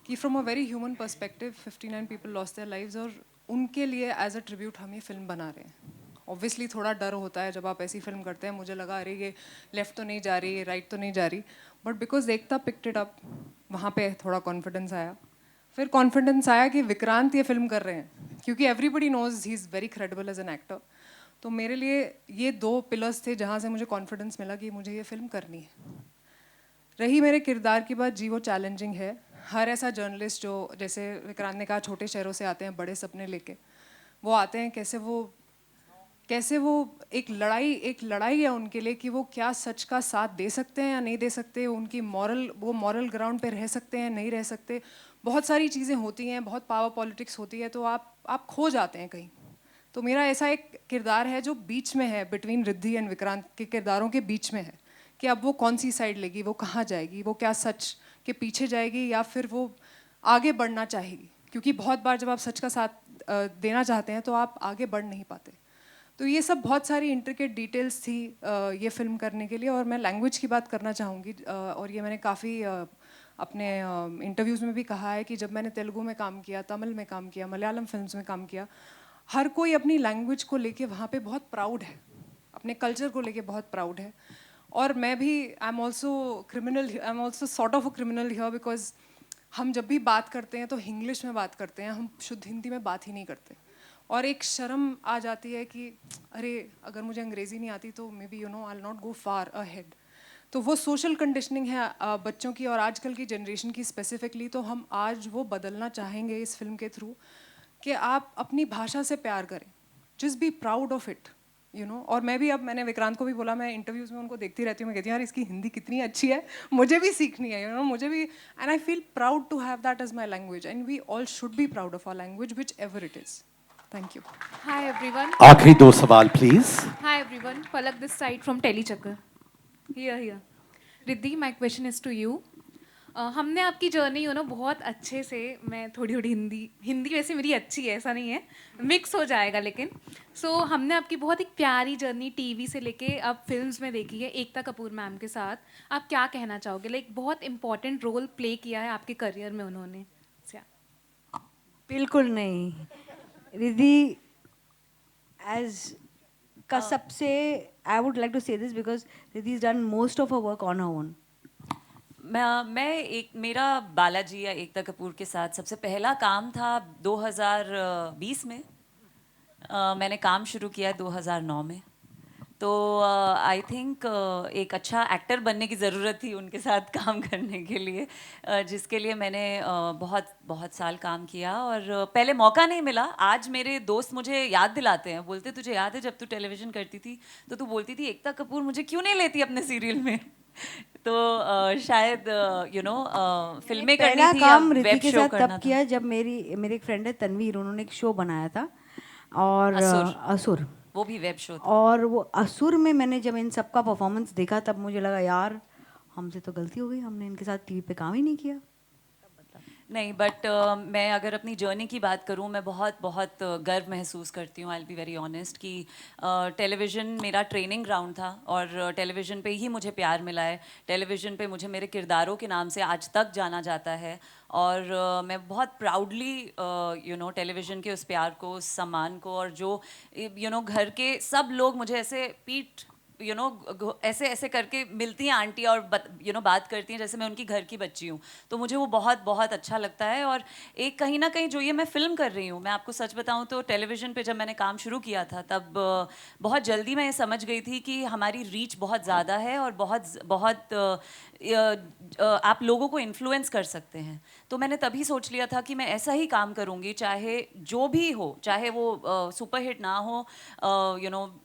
कि from a very human perspective 59 people lost their lives, और उनके लिए एज अ ट्रिब्यूट हम ये फिल्म बना रहे हैं। ऑब्वियसली थोड़ा डर होता है जब आप ऐसी फिल्म करते हैं, मुझे लगा अरे ये लेफ़्ट तो नहीं जा रही, ये राइट तो नहीं जा रही, but because Ekta picked it up, वहाँ पे थोड़ा कॉन्फिडेंस आया। फिर कॉन्फिडेंस आया कि विक्रांत ये फिल्म कर रहे हैं, क्योंकि everybody knows he is very credible as an actor. तो मेरे लिए ये 2 पिलर्स थे जहाँ से मुझे कॉन्फिडेंस मिला कि मुझे ये फिल्म करनी है। रही मेरे किरदार की बात, जी वो चैलेंजिंग है। हर ऐसा जर्नलिस्ट जो, जैसे विक्रांत ने कहा, छोटे शहरों से आते हैं बड़े सपने लेके, वो आते हैं, कैसे वो एक लड़ाई है उनके लिए कि वो क्या सच का साथ दे सकते हैं या नहीं दे सकते, उनकी वो मॉरल ग्राउंड पे रह सकते हैं, नहीं रह सकते। बहुत सारी चीज़ें होती हैं, बहुत पावर पॉलिटिक्स होती है, तो आप खो जाते हैं कहीं। तो मेरा ऐसा एक किरदार है जो बीच में है, बिटवीन रिद्धि एंड विक्रांत के किरदारों के बीच में है, कि अब वो कौन सी साइड लेगी, वो कहाँ जाएगी, वो क्या सच के पीछे जाएगी या फिर वो आगे बढ़ना चाहेगी। क्योंकि बहुत बार जब आप सच का साथ देना चाहते हैं तो आप आगे बढ़ नहीं पाते। तो ये सब बहुत सारी इंट्रिकेट डिटेल्स थी ये फिल्म करने के लिए। और मैं लैंग्वेज की बात करना चाहूँगी, और ये मैंने काफ़ी अपने इंटरव्यूज़ में भी कहा है कि जब मैंने तेलुगु में काम किया, तमिल में काम किया, मलयालम फिल्म्स में काम किया, हर कोई अपनी लैंग्वेज को लेके वहाँ पे बहुत प्राउड है, अपने कल्चर को लेके बहुत प्राउड है। और मैं भी, I am also sort of a criminal here, because हम जब भी बात करते हैं तो इंग्लिश में बात करते हैं, हम शुद्ध हिंदी में बात ही नहीं करते। और एक शर्म आ जाती है कि अरे अगर मुझे अंग्रेज़ी नहीं आती तो may be I will not go far ahead. तो वो सोशल कंडीशनिंग है बच्चों की और आजकल की जनरेशन की स्पेसिफिकली। तो हम आज वो बदलना चाहेंगे इस फिल्म के थ्रू कि आप अपनी भाषा से प्यार करें, just be proud of it, और मैंने विक्रांत को भी बोला, मैं इंटरव्यूज़ में उनको देखती रहती हूँ, मैं कहती हूँ यार इसकी हिंदी कितनी अच्छी है, मुझे भी सीखनी है, मुझे भी, and I feel proud to have that as my language, and we all should be proud of our language whichever it is. Thank you. Hi everyone. आखिरी 2 सवाल please. Hi everyone, Palak this side from Tellychakkar. Here Riddhi, my question is to you. हमने आपकी journey बहुत अच्छे से, मैं थोड़ी हिंदी वैसे मेरी अच्छी है, ऐसा नहीं है, मिक्स हो जाएगा, लेकिन हमने आपकी बहुत एक प्यारी जर्नी टीवी से लेके अब फिल्म्स में देखी है एकता कपूर मैम के साथ। आप क्या कहना चाहोगे? लाइक बहुत इंपॉर्टेंट रोल प्ले किया है आपके करियर में उन्होंने। बिल्कुल नहीं, रिद्धि सबसे I would like to say this because Riddhi's done most of her work on her own. मेरा बालाजी या एकता कपूर के साथ सबसे पहला काम था 2020 में। मैंने काम शुरू किया 2009 में। तो आई थिंक एक अच्छा एक्टर बनने की ज़रूरत थी उनके साथ काम करने के लिए, जिसके लिए मैंने बहुत बहुत साल काम किया और पहले मौका नहीं मिला। आज मेरे दोस्त मुझे याद दिलाते हैं, बोलते तुझे याद है जब तू टेलीविज़न करती थी तो तू बोलती थी एकता कपूर मुझे क्यों नहीं लेती अपने सीरियल में। तो शायद फिल्में करनी थी, काम रिद्धि वेब के शो साथ करना तब किया जब मेरी एक फ्रेंड है तन्वीर, उन्होंने एक शो बनाया था और असुर, वो भी वेब शो था। और वो असुर में मैंने जब इन सबका परफॉर्मेंस देखा तब मुझे लगा यार हमसे तो गलती हो गई, हमने इनके साथ टीवी पे काम ही नहीं किया। नहीं, बट मैं अगर अपनी जर्नी की बात करूं, मैं बहुत बहुत गर्व महसूस करती हूँ, I will be very honest, कि टेलीविज़न मेरा ट्रेनिंग ग्राउंड था और टेलीविज़न पे ही मुझे प्यार मिला है। टेलीविज़न पे मुझे मेरे किरदारों के नाम से आज तक जाना जाता है और मैं बहुत प्राउडली टेलीविज़न के उस प्यार को, उस सम्मान को, और जो घर के सब लोग मुझे ऐसे पीठ ऐसे ऐसे करके मिलती हैं आंटी और बात करती हैं जैसे मैं उनकी घर की बच्ची हूँ, तो मुझे वो बहुत बहुत अच्छा लगता है। और एक कहीं ना कहीं जो ये मैं फ़िल्म कर रही हूँ, मैं आपको सच बताऊँ तो टेलीविज़न पे जब मैंने काम शुरू किया था तब बहुत जल्दी मैं ये समझ गई थी कि हमारी रीच बहुत ज़्यादा है और बहुत आप लोगों को इन्फ्लुएंस कर सकते हैं। तो मैंने तभी सोच लिया था कि मैं ऐसा ही काम करूँगी, चाहे जो भी हो, चाहे वो सुपरहिट ना हो,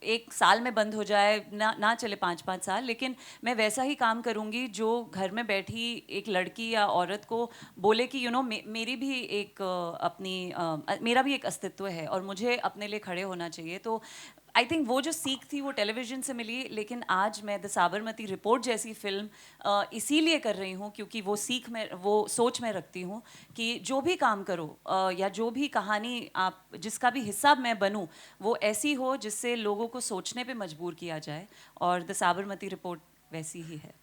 एक साल में बंद हो जाए, ना चले 5-5 साल, लेकिन मैं वैसा ही काम करूँगी जो घर में बैठी एक लड़की या औरत को बोले कि मेरी भी एक मेरा भी एक अस्तित्व है और मुझे अपने लिए खड़े होना चाहिए। तो आई थिंक वो जो सीख थी वो टेलीविज़न से मिली, लेकिन आज मैं द साबरमती रिपोर्ट जैसी फिल्म इसीलिए कर रही हूँ क्योंकि वो सोच में रखती हूँ कि जो भी काम करो या जो भी कहानी आप जिसका भी हिस्सा मैं बनूँ वो ऐसी हो जिससे लोगों को सोचने पे मजबूर किया जाए, और द साबरमती रिपोर्ट वैसी ही है।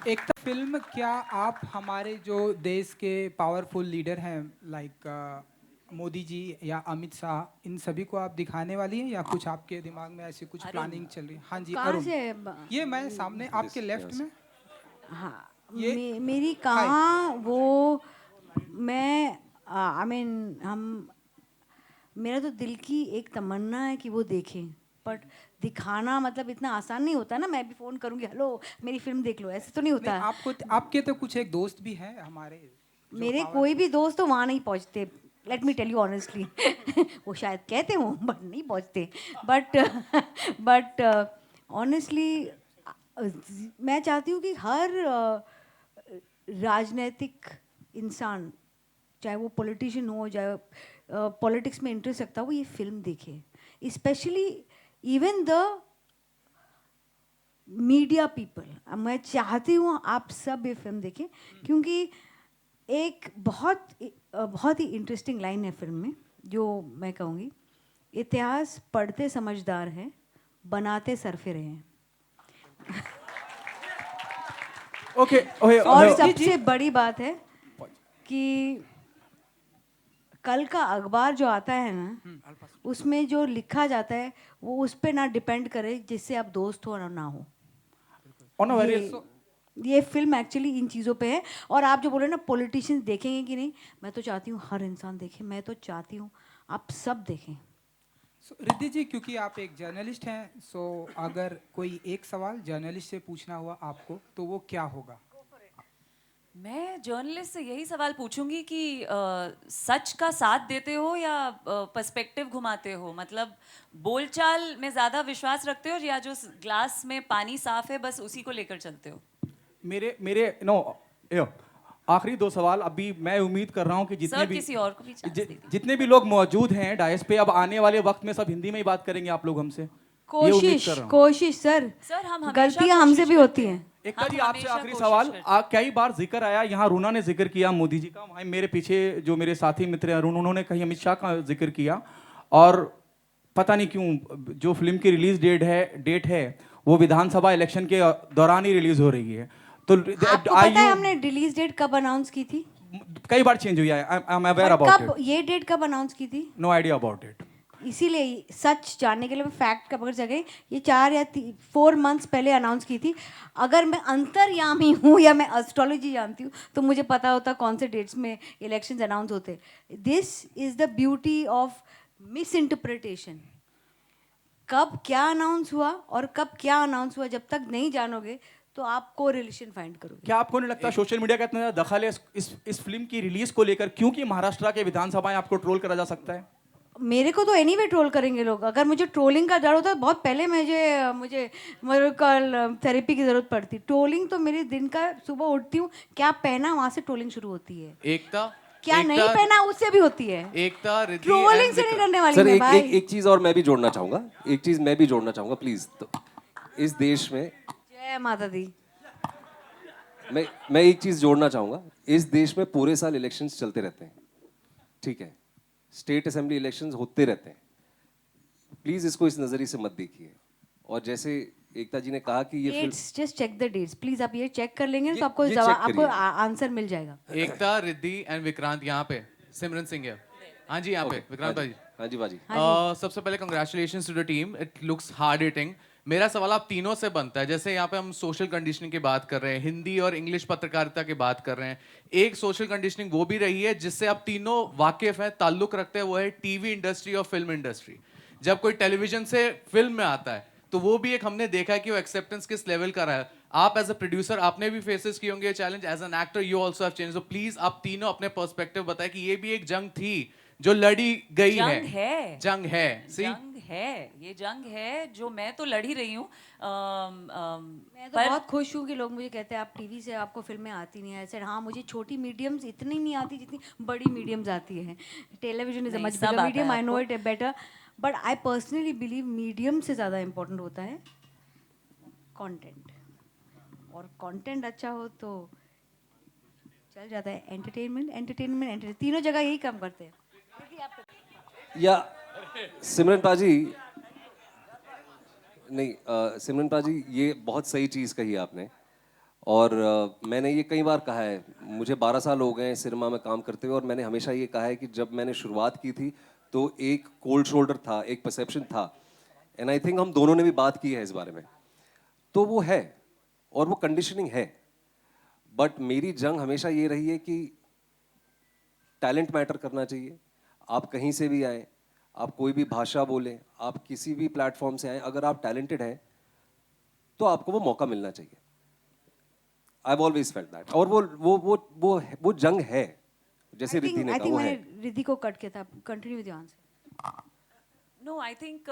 एक तो फिल्म, क्या आप हमारे जो देश के पावरफुल लीडर हैं लाइक मोदी जी या अमित शाह, इन सभी को आप दिखाने वाली हैं या कुछ आपके दिमाग में ऐसी कुछ प्लानिंग चल रही है? हाँ जी, अरुण, ये मैं सामने आपके लेफ्ट में। हाँ, मेरी कहाँ वो मैं आई मीन मेरा तो दिल की एक तमन्ना है कि वो देखें, बट दिखाना मतलब इतना आसान नहीं होता ना। मैं भी फ़ोन करूँगी, हेलो मेरी फिल्म देख लो, ऐसे तो नहीं होता। आपके तो कुछ एक दोस्त भी हैं हमारे, मेरे कोई भी दोस्त तो वहाँ नहीं पहुँचते, let me tell you honestly. वो शायद कहते हो बट नहीं पहुँचते। बट ऑनेस्टली मैं चाहती हूँ कि हर राजनीतिक इंसान, चाहे वो पॉलिटिशियन हो, चाहे पॉलिटिक्स में इंटरेस्ट रखता हो, वो ये फिल्म देखे। Specially even the media people, मैं चाहती हूँ आप सब ये फिल्म देखें क्योंकि एक बहुत ही इंटरेस्टिंग लाइन है फिल्म में जो मैं कहूँगी, इतिहास पढ़ते समझदार हैं, बनाते सरफिरे हैं। और सबसे बड़ी बात है कि कल का अखबार जो आता है ना, उसमें जो लिखा जाता है वो उस पर ना डिपेंड करे जिससे आप दोस्त हो ना हो। ये फिल्म एक्चुअली इन चीज़ों पे है। और आप जो बोल रहे हैं ना पॉलिटिशियंस देखेंगे कि नहीं, मैं तो चाहती हूँ हर इंसान देखे, मैं तो चाहती हूँ आप सब देखें। रिद्धि जी, क्योंकि आप एक जर्नलिस्ट हैं, सो अगर कोई एक सवाल जर्नलिस्ट से पूछना हुआ आपको तो वो क्या होगा? मैं जर्नलिस्ट से यही सवाल पूछूंगी कि सच का साथ देते हो या पर्सपेक्टिव घुमाते हो, मतलब बोलचाल में ज़्यादा विश्वास रखते हो या जो ग्लास में पानी साफ है बस उसी को लेकर चलते हो? मेरे आखिरी 2 सवाल। अभी मैं उम्मीद कर रहा हूँ कि जितने भी लोग मौजूद हैं डायस पे, अब आने वाले वक्त में सब हिंदी में ही बात करेंगे आप लोग हमसे। कोशिश सर हम गलतियां हमसे भी होती हैं। एक जी आपसे आखिरी सवाल, कई बार जिक्र आया, यहाँ रूना ने जिक्र किया मोदी जी का, वहाँ मेरे पीछे जो मेरे साथी मित्र अरुण, उन्होंने कहीं अमित शाह का जिक्र किया, और पता नहीं क्यों जो फिल्म की रिलीज डेट है वो विधानसभा इलेक्शन के दौरान ही रिलीज हो रही है। तो आपको पता है हमने रिलीज डेट कब अनाउंस की थी? कई बार चेंज हुई है, I am aware about it. ये डेट कब अनाउंस की थी? No idea about it. इसीलिए सच जानने के लिए मैं फैक्ट का पकड़ सके, ये 4 या 4 मंथ्स पहले अनाउंस की थी। अगर मैं अंतर्यामी हूँ या मैं एस्ट्रोलॉजी जानती हूँ तो मुझे पता होता कौन से डेट्स में इलेक्शंस अनाउंस होते। This is the beauty of miss interpretation. कब क्या अनाउंस हुआ और कब क्या अनाउंस हुआ, जब तक नहीं जानोगे तो आप को रिलेशन फाइंड करोगे। क्या आपको नहीं लगता सोशल मीडिया का इतना ज़्यादा दखल है इस फिल्म की रिलीज को लेकर, क्योंकि महाराष्ट्र के विधानसभाएं आपको ट्रोल करा जा सकता है? मेरे को तो एनीवे ट्रोल करेंगे लोग। अगर मुझे ट्रोलिंग का डर होता तो बहुत पहले मुझे कल थेरेपी की जरूरत पड़ती। ट्रोलिंग तो मेरे दिन का, सुबह उठती हूँ क्या पहना वहां से ट्रोलिंग शुरू होती है। एकता क्या नहीं पहना उससे भी होती है। एकता ट्रोलिंग से नहीं डरने वाली सर, मैं भाई। एक चीज और मैं भी जोड़ना चाहूंगा, प्लीज। तो इस देश में, जय माता दी। मैं एक चीज जोड़ना चाहूंगा, इस देश में पूरे साल इलेक्शंस चलते रहते हैं, ठीक है, स्टेट असेंबली इलेक्शंस होते रहते हैं। प्लीज इसको इस नजरिए से मत देखिए। और जैसे एकता जी ने कहा कि ये फिल्म, just check the dates please. आप ये चेक कर लेंगे तो आपको ये check आपको करिए। आंसर मिल जाएगा। एकता, रिद्धि एंड विक्रांत यहाँ पे, सिमरन सिंह है। हाँ जी, यहाँ पे विक्रांत भाई। हाँ जी बाजी। सबसे पहले congratulations to the team, it looks hard hitting. मेरा सवाल आप तीनों से बनता है, जैसे यहाँ पे हम सोशल कंडीशनिंग की बात कर रहे हैं, हिंदी और इंग्लिश पत्रकारिता की बात कर रहे हैं। एक सोशल कंडीशनिंग वो भी रही है जिससे आप तीनों वाकिफ हैं, ताल्लुक रखते हैं, वो है टीवी इंडस्ट्री और फिल्म इंडस्ट्री। जब कोई टेलीविजन से फिल्म में आता है तो वो भी एक हमने देखा है कि वो एक्सेप्टेंस किस लेवल का रहा है। आप एज अ प्रोड्यूसर आपने भी फेसेस किए होंगे challenge, as an actor you also have change. So please आप तीनों अपने पर्सपेक्टिव बताएं कि ये भी एक जंग थी जो लड़ी गई जंग है। है। जंग है। जंग है, ये जंग है जो मैं तो लड़ ही रही हूँ। मैं तो बहुत खुश हूँ कि लोग मुझे कहते हैं आप टीवी से, आपको फिल्में आती नहीं है। ऐसे हाँ, मुझे छोटी मीडियम्स इतनी नहीं आती जितनी बड़ी मीडियम्स आती है। Television is a much bigger medium, I know it better, but I personally believe medium से ज़्यादा इम्पोर्टेंट होता है कंटेंट। और कंटेंट अच्छा हो तो चल जाता है। एंटरटेनमेंट तीनों जगह यही काम करते हैं। या सिमरन पाजी, नहीं सिमरन पाजी, ये बहुत सही चीज़ कही आपने। और मैंने ये कई बार कहा है, मुझे 12 साल हो गए सिनेमा में काम करते हुए, और मैंने हमेशा ये कहा है कि जब मैंने शुरुआत की थी तो एक कोल्ड शोल्डर था, एक परसेप्शन था, एंड आई थिंक हम दोनों ने भी बात की है इस बारे में। तो वो है और वो कंडीशनिंग है, बट मेरी जंग हमेशा ये रही है कि टैलेंट मैटर करना चाहिए। आप कहीं से भी आए, आप कोई भी भाषा बोलें, आप किसी भी प्लेटफॉर्म से आए, अगर आप टैलेंटेड हैं तो आपको वो मौका मिलना चाहिए। I have always felt that. और वो जंग है, जैसे रिद्धि ने कहा, वो है। रिद्धि को कट किया था, continue with your answer. No, I think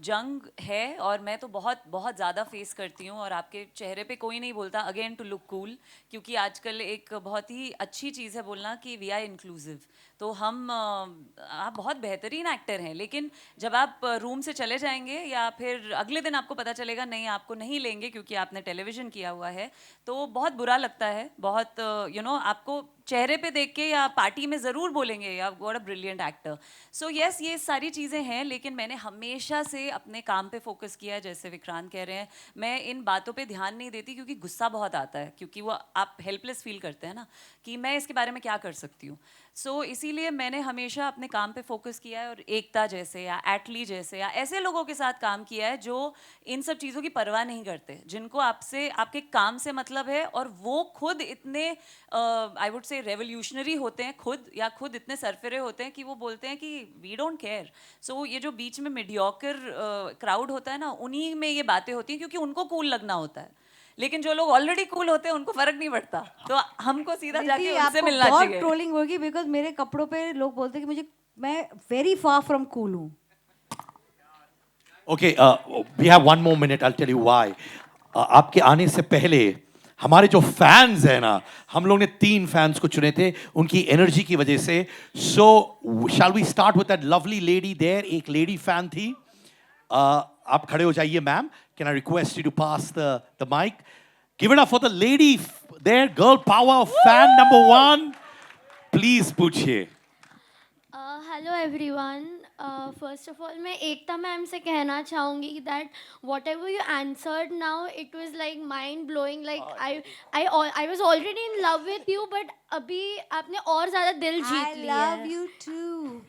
जंग है और मैं तो बहुत बहुत ज़्यादा फेस करती हूँ। और आपके चेहरे पे कोई नहीं बोलता अगेन टू लुक कूल, क्योंकि आजकल एक बहुत ही अच्छी चीज़ है बोलना कि वी आर इंक्लूसिव। तो आप बहुत बेहतरीन एक्टर हैं, लेकिन जब आप रूम से चले जाएंगे या फिर अगले दिन आपको पता चलेगा नहीं आपको नहीं लेंगे क्योंकि आपने टेलीविज़न किया हुआ है, तो बहुत बुरा लगता है। बहुत आपको चेहरे पे देख के या पार्टी में ज़रूर बोलेंगे या what a brilliant actor. So yes, ये सारी चीज़ें हैं, लेकिन मैंने हमेशा से अपने काम पे फोकस किया है। जैसे विक्रांत कह रहे हैं, मैं इन बातों पे ध्यान नहीं देती क्योंकि गुस्सा बहुत आता है, क्योंकि वो आप हेल्पलेस फील करते हैं ना कि मैं इसके बारे में क्या कर सकती हूँ। सो इसीलिए मैंने हमेशा अपने काम पे फोकस किया है और एकता जैसे या एटली जैसे या ऐसे लोगों के साथ काम किया है जो इन सब चीज़ों की परवाह नहीं करते, जिनको आपसे आपके काम से मतलब है, और वो खुद इतने आई वुड से रेवोल्यूशनरी होते हैं खुद इतने सरफिरे होते हैं कि वो बोलते हैं कि वी डोंट केयर। सो ये जो बीच में मीडियोकर क्राउड होता है ना, उन्हीं में ये बातें होती हैं क्योंकि उनको कूल लगना होता है। लेकिन जो लोग ऑलरेडी कूल होते हैं उनको फर्क नहीं पड़ता, तो हमको सीधा जाके उनसे मिलना चाहिए। बहुत ट्रोलिंग होगी बिकॉज मेरे कपड़ों पे लोग बोलते हैं कि मैं वेरी फार फ्रॉम कूल हूँ। Okay, we have one more minute. I'll tell you why. आपके आने से पहले हमारे जो फैंस हैं ना, हम लोग ने 3 फैंस को चुने थे उनकी एनर्जी की वजह से। So shall we start with that lovely lady there? एक लेडी फैन थी। आप खड़े हो जाइए ma'am. Can I request you to pass the mic? Give it up for the lady there, girl power fan number 1. Please पूछिए। Hello everyone, first of all मैं एकता ma'am से कहना चाहूँगी that what ever you answered now it was like mind blowing. Like I was already in love with you, but अभी आपने और ज़्यादा दिल जीत लिया है। I love you too.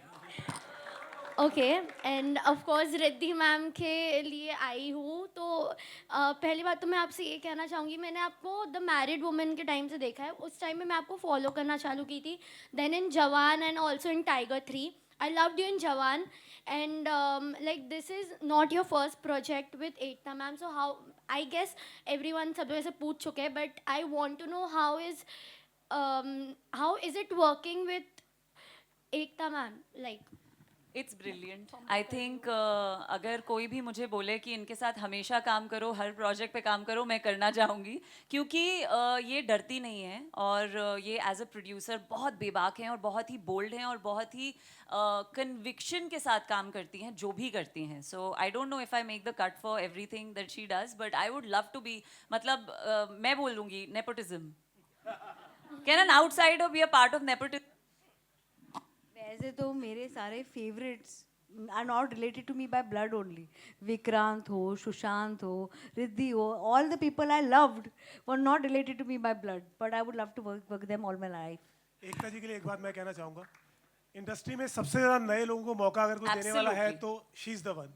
Okay end of course Riddhi ma'am के लिए आई हूँ तो पहली बात तो मैं आपसे ये कहना चाहूँगी, मैंने आपको द मैरिड वुमेन के टाइम से देखा है, उस टाइम में मैं आपको फॉलो करना चालू की थी, then in Jawan and also in Tiger 3 I loved you in Jawan and like this is not your first project with Ekta ma'am, so how I guess everyone सब लोग ऐसे पूछ चुके हैं but I want to know how is it working with Ekta ma'am like it's brilliant I think अगर कोई भी मुझे बोले कि इनके साथ हमेशा काम करो, हर प्रोजेक्ट पे काम करो, मैं करना चाहूँगी क्योंकि ये डरती नहीं है और ये एज अ प्रोड्यूसर बहुत बेबाक हैं और बहुत ही बोल्ड हैं और बहुत ही कन्विक्शन के साथ काम करती हैं जो भी करती हैं. So I don't know if I make the cut for everything that she does but I would love to be, मतलब मैं बोल दूँगी nepotism. Can an outsider be a part of nepotism? वैसे तो मेरे सारे favourites are not related to me by blood only. Vikrant हो, सुशांत हो, रिद्धि हो, all the people I loved were not related to me by blood but I would love to work them all my life. Ekta ji के लिए एक बात मैं कहना चाहूँगा, इंडस्ट्री में सबसे ज़्यादा नए लोगों को मौका अगर कोई देने वाला है तो she is the one.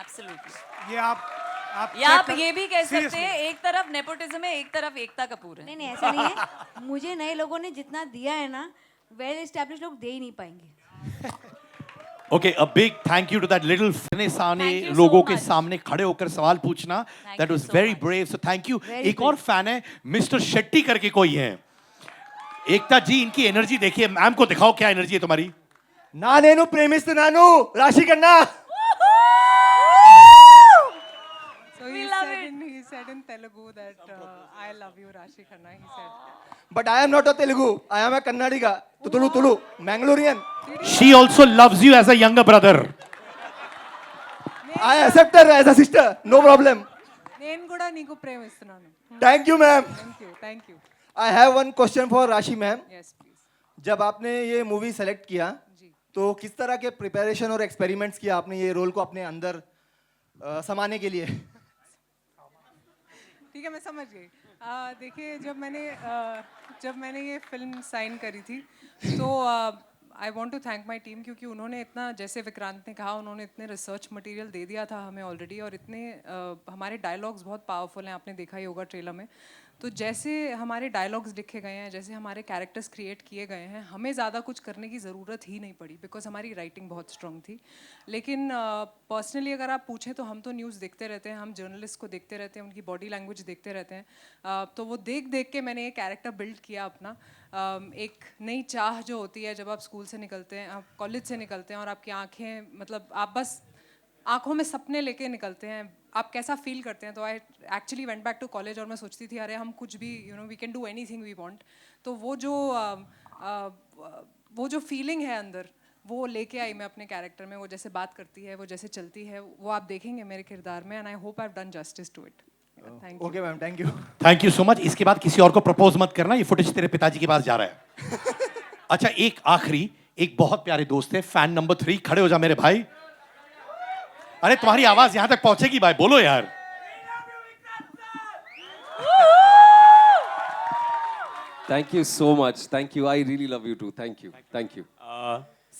Absolutely. ये आप या आप ये भी कह सकते हैं एक तरफ नेपोटिज्म है, एक तरफ एकता कपूर है. नहीं नहीं ऐसा नहीं है. मुझे नए लोगों ने जितना दिया है ना, वेल एस्टैब्लिश्ड लोग दे ही नहीं पाएंगे. Okay, a big thank you to that little फिनेसाने Thank you so लोगों के much. सामने खड़े होकर सवाल पूछना. Thank That you was so very much. brave. So thank you. Very एक और फैन है मिस्टर शेट्टी करके कोई है. एकता जी इनकी एनर्जी देखिए, मैम को दिखाओ क्या एनर्जी है तुम्हारी. ना नेनु प्रेमिస్తున్నాను రాశి కన్నా. So he said in Telugu that I love you Rashi Khanna, he said. But I am not a Telugu. I am a Kannadiga. Tulu, Mangalorean. She also loves you as a younger brother. I accept her as a sister. No problem. నేను కూడా నీకు ప్రేమిస్తున్నాను. Thank you, ma'am. Thank you. I have one question for Rashi ma'am. Yes, please. जब आपने ये movie select किया तो किस तरह के प्रिपरेशन और एक्सपेरिमेंट्स किया आपने ये रोल को अपने अंदर समाने के लिए? ठीक है, मैं समझ गई. देखिए जब मैंने ये फिल्म साइन करी थी तो I want to thank my team क्योंकि उन्होंने इतना, जैसे विक्रांत ने कहा, उन्होंने इतने रिसर्च मटेरियल दे दिया था हमें ऑलरेडी और इतने हमारे डायलॉग्स बहुत पावरफुल हैं, आपने देखा ही होगा ट्रेलर में. तो जैसे हमारे डायलॉग्स लिखे गए हैं, जैसे हमारे कैरेक्टर्स क्रिएट किए गए हैं, हमें ज़्यादा कुछ करने की ज़रूरत ही नहीं पड़ी बिकॉज हमारी राइटिंग बहुत स्ट्रॉन्ग थी. लेकिन पर्सनली अगर आप पूछें तो हम तो न्यूज़ देखते रहते हैं, हम जर्नलिस्ट को देखते रहते हैं, उनकी बॉडी लैंग्वेज देखते रहते हैं. तो वो देख के मैंने ये कैरेक्टर बिल्ड किया अपना. एक नई चाह जो होती है जब आप स्कूल से निकलते हैं, आप कॉलेज से निकलते हैं और आपकी आँखें, मतलब आप बस आँखों में सपने लेके निकलते हैं, आप कैसा फील करते हैं. तो I actually went back to college और मैं सोचती थी अरे हम कुछ भी we can do anything we want. तो वो जो फीलिंग है अंदर वो लेके आई मैं अपने कैरेक्टर में. वो जैसे बात करती है, वो जैसे चलती है, वो आप देखेंगे मेरे किरदार में and I hope I have done justice to it. Thank you. Okay ma'am, thank you. Thank you so much. इसके बाद किसी और को प्रपोज मत करना, ये फुटेज तेरे पिताजी के पास जा रहा है. अच्छा, एक आखिरी, एक बहुत प्यारे दोस्त है, फैन नंबर 3, खड़े हो जा मेरे भाई. अरे तुम्हारी आवाज यहां तक पहुंचेगी भाई, बोलो यार. Thank you so much. Thank you. I really love you too. Thank you.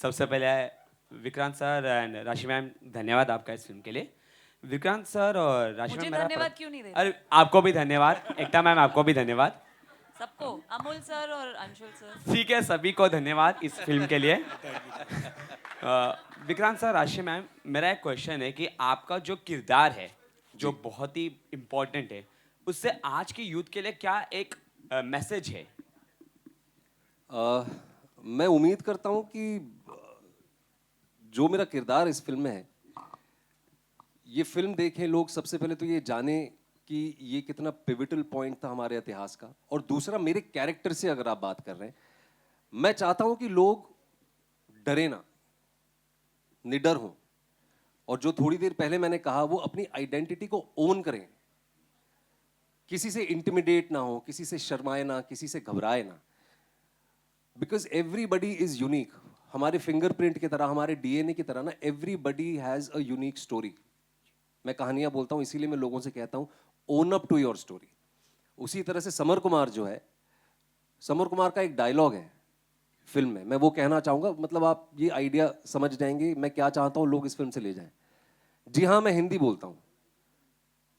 सबसे पहले Vikrant sir and Rashi ma'am, धन्यवाद आपका इस फिल्म के लिए. विक्रांत सर और राशि मैम, धन्यवाद क्यों नहीं दे? अरे आपको भी धन्यवाद. एकता मैम आपको भी धन्यवाद. सबको, अमोल सर और अंशुल सर. ठीक है, सभी को धन्यवाद इस फिल्म के लिए. विक्रांत सर, राशि मैम, मेरा एक क्वेश्चन है कि आपका जो किरदार है जो बहुत ही इम्पोर्टेंट है, उससे आज की यूथ के लिए क्या एक मैसेज है? मैं उम्मीद करता हूँ कि जो मेरा किरदार इस फिल्म में है, ये फिल्म देखें लोग, सबसे पहले तो ये जाने कि ये कितना पिविटल पॉइंट था हमारे इतिहास का. और दूसरा, मेरे कैरेक्टर से अगर आप बात कर रहे हैं, मैं चाहता हूं कि लोग डरे ना, निडर हों, और जो थोड़ी देर पहले मैंने कहा वो अपनी आइडेंटिटी को ओन करें, किसी से इंटिमिडेट ना हो, किसी से शर्माए ना, किसी से घबराए ना. Because everybody is unique. हमारे फिंगरप्रिंट की तरह, हमारे डीएनए की तरह ना, everybody has a unique story. मैं कहानियां बोलता हूं, इसीलिए मैं लोगों से कहता हूं own up to your story. उसी तरह से समर कुमार जो है, समर कुमार का एक डायलॉग है फिल्म में। मैं वो कहना चाहूँगा, मतलब आप ये आइडिया समझ जाएंगे मैं क्या चाहता हूँ लोग इस फिल्म से ले जाएं। जी हाँ, मैं हिंदी बोलता हूँ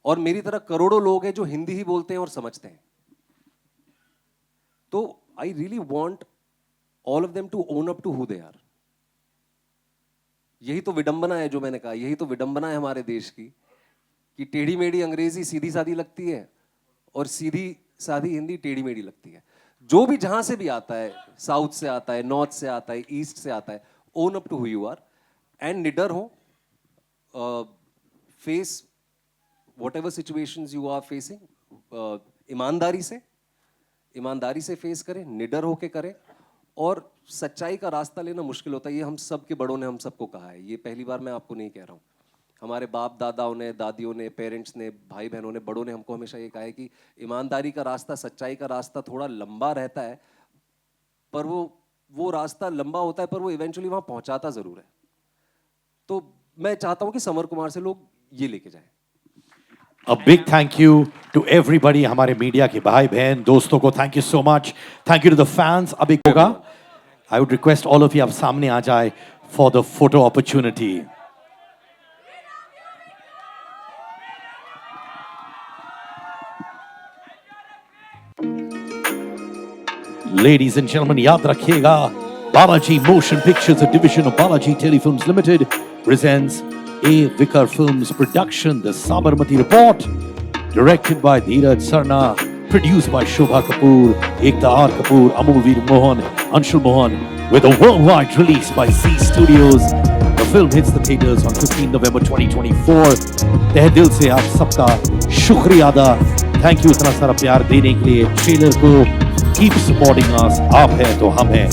और मेरी तरह करोड़ों लोग हैं जो हिंदी ही बोलते हैं और समझते हैं। तो I really want all of them to own up to who they are. यही तो विडंबना है, जो मैंने कहा, यही तो विडंबना है हमारे देश की, कि टेढ़ी मेढ़ी अंग्रेजी सीधी सादी लगती है और सीधी सादी हिंदी टेढ़ी मेढ़ी लगती है। जो भी जहां से भी आता है, साउथ से आता है, नॉर्थ से आता है, ईस्ट से आता है, own up to who you are and निडर हो, face whatever situations you are facing, ईमानदारी से फेस करें, निडर होके करें। और सच्चाई का रास्ता लेना मुश्किल होता है, ये हम सब के बड़ों ने हम सबको कहा है, ये पहली बार मैं आपको नहीं कह रहा हूँ। हमारे बाप दादाओं ने, दादियों ने, पेरेंट्स ने, भाई बहनों ने, बड़ों ने हमको हमेशा ये कहा है कि ईमानदारी का रास्ता, सच्चाई का रास्ता थोड़ा लंबा रहता है, पर वो रास्ता लंबा होता है पर वो इवेंचुअली वहाँ पहुँचाता ज़रूर है। तो मैं चाहता हूँ कि समर कुमार से लोग ये लेके जाएं। A big thank you to everybody, हमारे मीडिया के भाई बहन दोस्तों को thank you so much. Thank you to the fans. अब एक होगा, I would request all of you आप सामने आ जाए for the photo opportunity. Ladies and gentlemen, याद रखिएगा, Balaji Motion Pictures, a division of Balaji Telefilms Limited, presents A. Vikar Films production, The Sabarmati Report, directed by Dheeraj Sarna, produced by Shobha Kapoor, Ekta R. Kapoor, Amulveer Mohan, Anshul Mohan, with a worldwide release by Z Studios. The film hits the theaters on 15 November 2024. तहे दिल से आप सबका शुक्रिया अदा, thank you इतना सारा प्यार देने के लिए ट्रेलर को। कीप सपोर्टिंग अस, आप हैं तो हम हैं।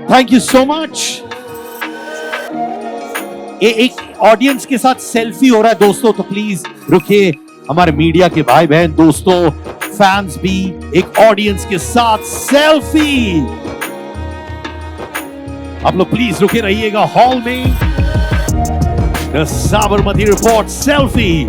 Thank you so much. एक ऑडियंस के साथ सेल्फी हो रहा है दोस्तों, तो प्लीज रुकिए। हमारे मीडिया के भाई बहन दोस्तों, फैंस भी, एक ऑडियंस के साथ सेल्फी। आप लोग प्लीज रुके रहिएगा हॉल में। The Sabarmati report selfie.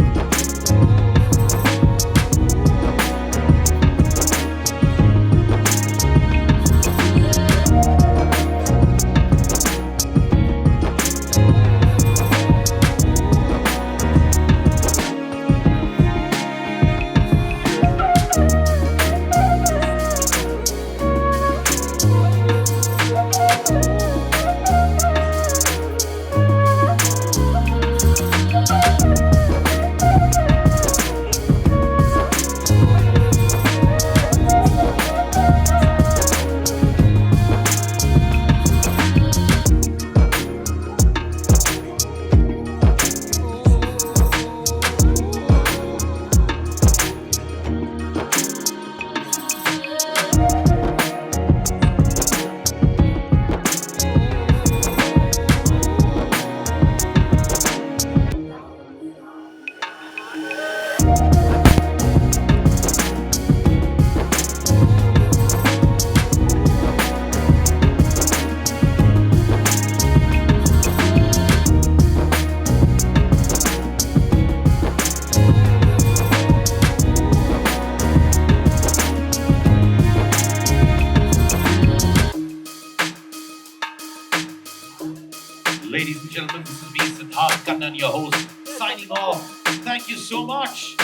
Ladies and gentlemen, this is me, Siddharth Kannan, your host, signing off. Thank you so much.